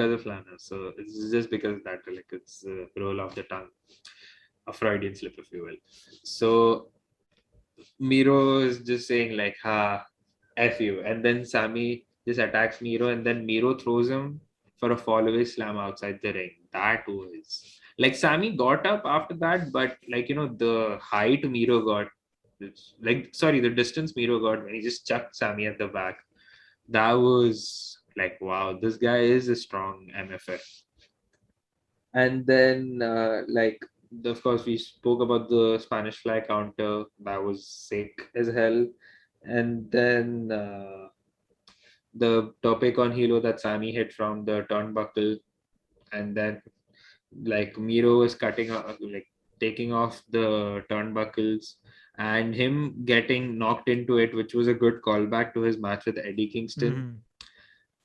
So it's just because that, like, it's a roll off the tongue, a Freudian slip, if you will. So Miro is just saying like, "Ha, f you," and then Sammy just attacks Miro, and then Miro throws him for a fallaway slam outside the ring. That was like Sammy got up after that, but like the height Miro got, the distance Miro got when he just chucked Sammy at the back. That was like, wow, this guy is a strong MFF. And then, of course, we spoke about the Spanish fly counter. That was sick as hell. And then the topic on Hilo that Sammy hit from the turnbuckle. And then, like, Miro was taking off the turnbuckles and him getting knocked into it, which was a good callback to his match with Eddie Kingston. Mm-hmm.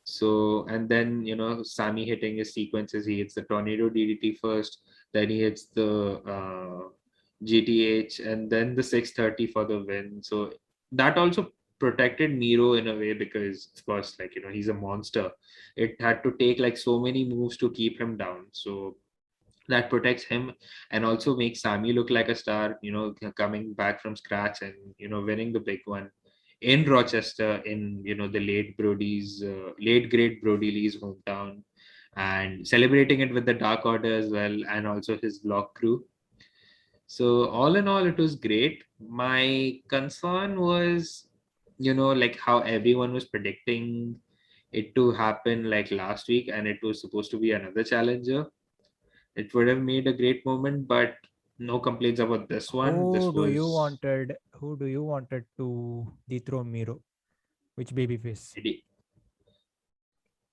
So, and then, Sammy hitting his sequences. He hits the tornado DDT first, then he hits the GTH, and then the 630 for the win. So that also protected Miro in a way because, of course, he's a monster. It had to take like so many moves to keep him down. So that protects him and also makes Sammy look like a star, coming back from scratch and, winning the big one in Rochester in, the late great Brodie Lee's hometown. and celebrating it with the Dark Order as well, and also his block crew. So all in all, it was great. My concern was, like how everyone was predicting it to happen like last week, and it was supposed to be another challenger. It would have made a great moment, but no complaints about this one. Who This do you was wanted? Who do you wanted to dethrone Miro? Which babyface? Eddie.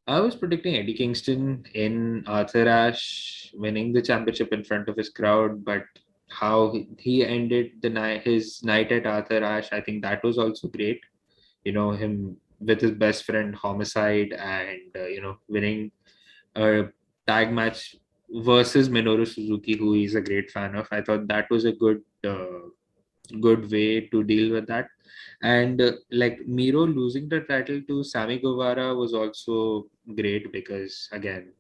I was predicting Eddie Kingston in Arthur Ashe winning the championship in front of his crowd, but how he ended the night, his night at Arthur Ashe, I think that was also great. Him with his best friend Homicide, and winning a tag match versus Minoru Suzuki, who he's a great fan of. I thought that was a good way to deal with that. And like Miro losing the title to Sammy Guevara was also great because again,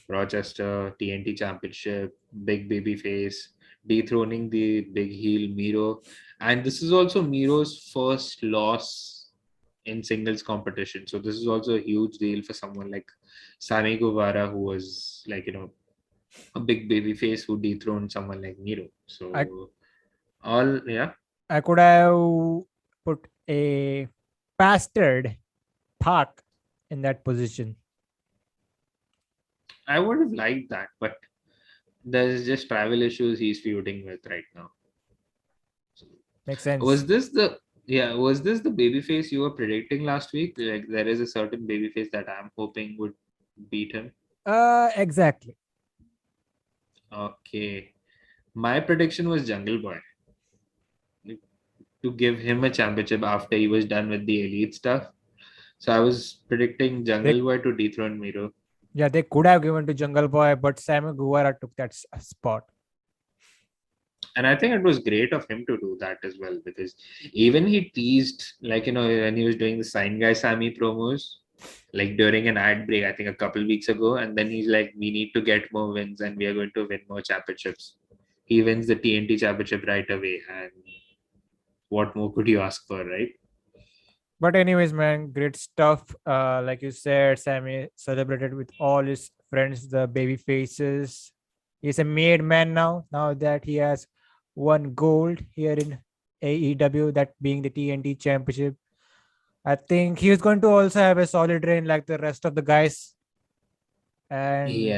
Rochester TNT Championship, big baby face, dethroning the big heel Miro, and this is also Miro's first loss in singles competition. So this is also a huge deal for someone like Sammy Guevara, who was like a big baby face who dethroned someone like Miro. I So all yeah. I could have put a bastard Park in that position. I would have liked that, but there's just travel issues he's feuding with right now. So, Makes sense. was this the was this the babyface you were predicting last week? Like there is a certain babyface that I'm hoping would beat him. Exactly. Okay. My prediction was Jungle Boy to give him a championship after he was done with the elite stuff. So I was predicting They Jungle Boy to dethrone Miro. Yeah, they could have given to Jungle Boy, but Sammy Guevara took that spot. And I think it was great of him to do that as well because even he teased, like, when he was doing the Sign Guy Sammy promos, like during an ad break, I think a couple weeks ago. And then he's like, we need to get more wins and we are going to win more championships. He wins the TNT championship right away. And what more could you ask for, right? But anyways, man, great stuff. Like you said, Sammy celebrated with all his friends, the baby faces. He's a made man now. Now that he has won gold here in AEW, that being the TNT Championship, I think he is going to also have a solid reign like the rest of the guys. And we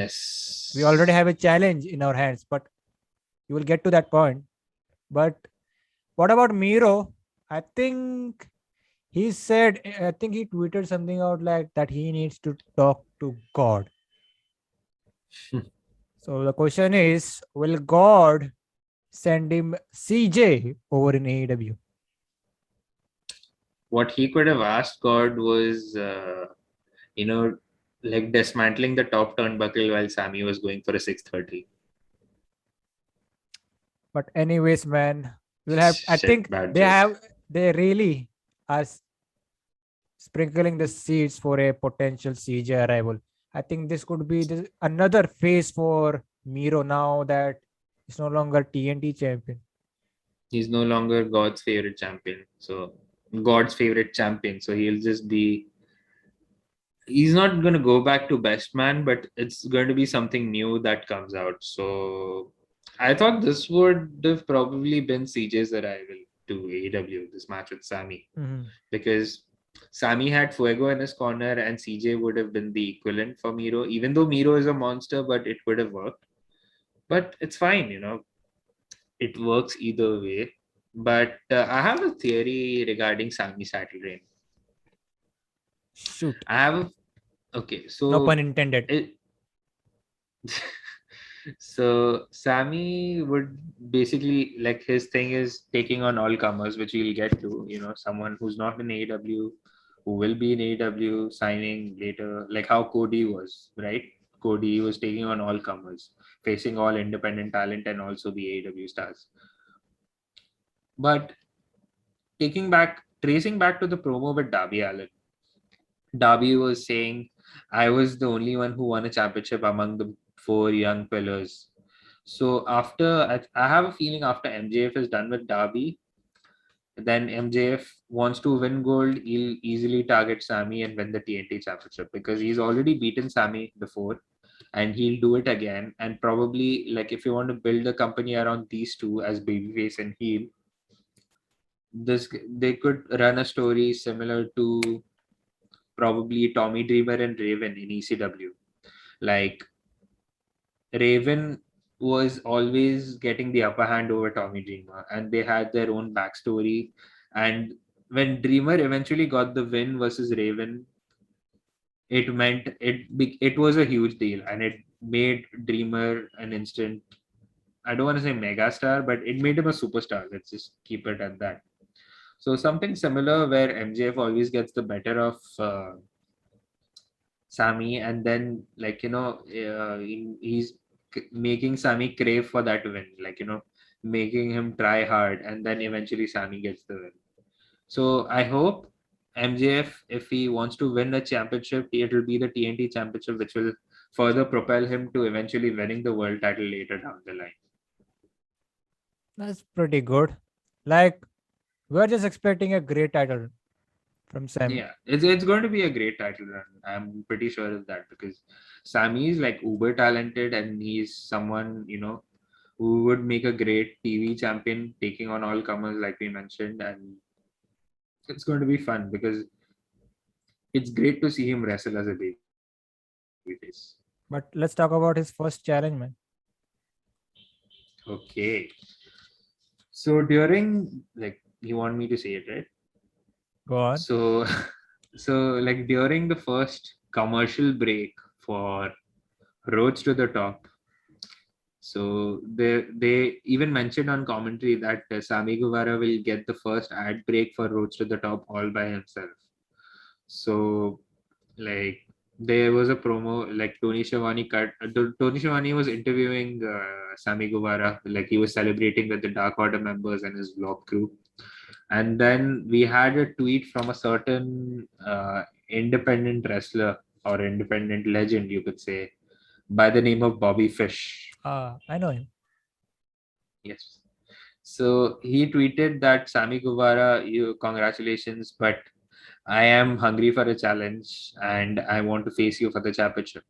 already Yes. have a challenge in our hands, but you will get to that point. But what about Miro? I think he said, I think he tweeted something out like that he needs to talk to God. So the question is, will God send him CJ over in AEW? What he could have asked God was, you know, like dismantling the top turnbuckle while Sammy was going for a 630. But anyways, man, we'll have. I Shit, think bad joke. they really are sprinkling the seeds for a potential CJ arrival. I think this could be another phase for Miro now that he's no longer TNT champion. He's no longer God's favorite champion. So God's favorite champion. So he'll just be. He's not going to go back to best man, but it's going to be something new that comes out. So I thought this would have probably been CJ's arrival to AEW, this match with Sammy, Mhm. because Sammy had Fuego in his corner and CJ would have been the equivalent for Miro, even though Miro is a monster, but it would have worked. But it's fine, it works either way. But I have a theory regarding Sammy's title reign. Shoot. I have a okay, No pun so intended. it so Sammy would basically like his thing is taking on all comers, which we'll get to, someone who's not in AEW, who will be in AEW signing later, like how Cody was, right? Cody was taking on all comers, facing all independent talent and also the AEW stars. But tracing back to the promo with Darby Allin, Darby was saying, I was the only one who won a championship among the four young pillars. So I have a feeling after MJF is done with Darby, then MJF wants to win gold, he'll easily target Sammy and win the TNT championship because he's already beaten Sammy before. and he'll do it again. And probably, like, if you want to build the company around these two as babyface and heel, they could run a story similar to probably Tommy Dreamer and Raven in ECW. Like, Raven was always getting the upper hand over Tommy Dreamer, and they had their own backstory. And when Dreamer eventually got the win versus Raven, it meant it was a huge deal, and it made Dreamer an instant. I don't want to say megastar, but it made him a superstar. Let's just keep it at that. So something similar where MJF always gets the better of Sammy, and then, like, he's making Sammy crave for that win, like, making him try hard, and then eventually Sammy gets the win. So I hope MJF, if he wants to win a championship, it will be the TNT championship, which will further propel him to eventually winning the world title later down the line. That's pretty good. Like, we're just expecting a great title from Sammy. Yeah, it's going to be a great title run. I'm pretty sure of that, because Sammy is like uber talented, and he's someone, who would make a great TV champion, taking on all comers, like we mentioned. And it's going to be fun because it's great to see him wrestle as a babyface. But let's talk about his first challenge, man. Okay. So during, like, you want me to say it, right? Go on. So, like, during the first commercial break for Rhodes to the Top, so they even mentioned on commentary that Sammy Guevara will get the first ad break for Rhodes to the Top all by himself. So, like, there was a promo, like, Tony Schiavone was interviewing Sammy Guevara, like, he was celebrating with the Dark Order members and his vlog crew. And then we had a tweet from a certain independent wrestler, or independent legend, you could say, by the name of Bobby Fish. I know him. Yes. So he tweeted that, Sammy Guevara, congratulations, but I am hungry for a challenge and I want to face you for the championship.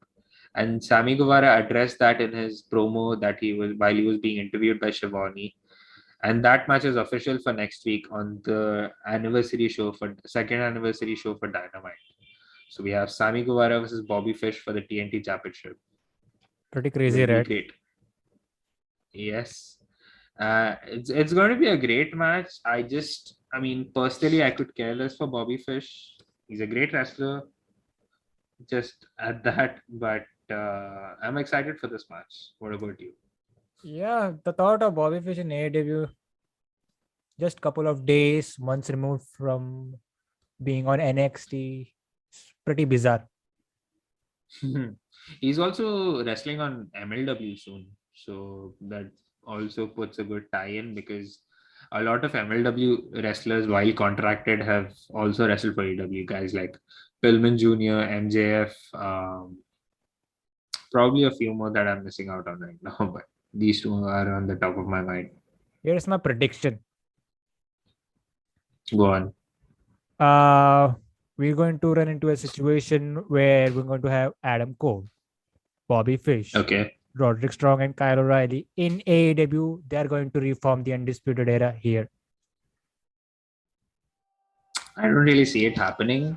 And Sammy Guevara addressed that in his promo that while he was being interviewed by Schiavone. And that match is official for next week on the second anniversary show for Dynamite. So we have Sammy Guevara versus Bobby Fish for the TNT championship. Pretty crazy, right? Great. Yes. It's going to be a great match. Personally, I could care less for Bobby Fish. He's a great wrestler. Just at that, but I'm excited for this match. What about you? Yeah, the thought of Bobby Fish in AEW, just couple of days, months removed from being on NXT, it's pretty bizarre. He's also wrestling on MLW soon, so that also puts a good tie-in, because a lot of MLW wrestlers, while contracted, have also wrestled for AEW. Guys like Pillman Jr., MJF, probably a few more that I'm missing out on right now, but these two are on the top of my mind. Here's my prediction. Go on. We're going to run into a situation where we're going to have Adam Cole, Bobby Fish, Okay. Roderick Strong, and Kyle O'Reilly in AEW. They are going to reform the Undisputed Era here. I don't really see it happening,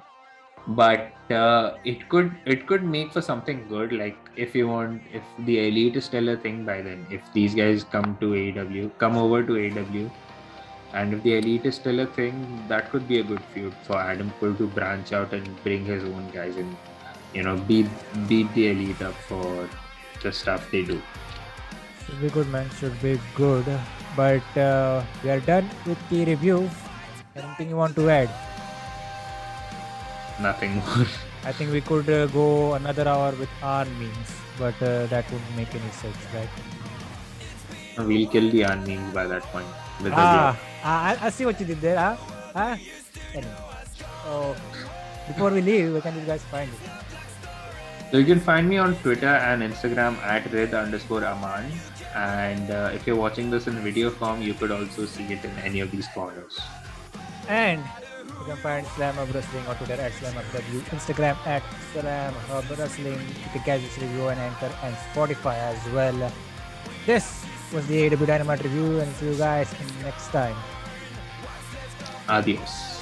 but it could make for something good. Like, if the Elite is still a thing by then, if these guys come over to AEW, and if the Elite is still a thing, that could be a good feud for Adam Cole to branch out and bring his own guys and, beat the Elite up for the stuff they do. Should be good, man. Should be good. But we are done with the review. Anything you want to add? Nothing more. I think we could go another hour with our memes, but that wouldn't make any sense, right? We'll kill the memes by that point. I see what you did there. Anyway. So, before we leave, where can you guys find it? So you can find me on Twitter and Instagram at @Rid_Aman. And if you're watching this in video form, you could also see it in any of these corners. And You can find Slamhub Wrestling on Twitter at SlamHubW, Instagram at Slamhub Wrestling. You can catch this review on Anchor and Spotify as well. This was the AEW Dynamite review, and see you guys next time. Adios.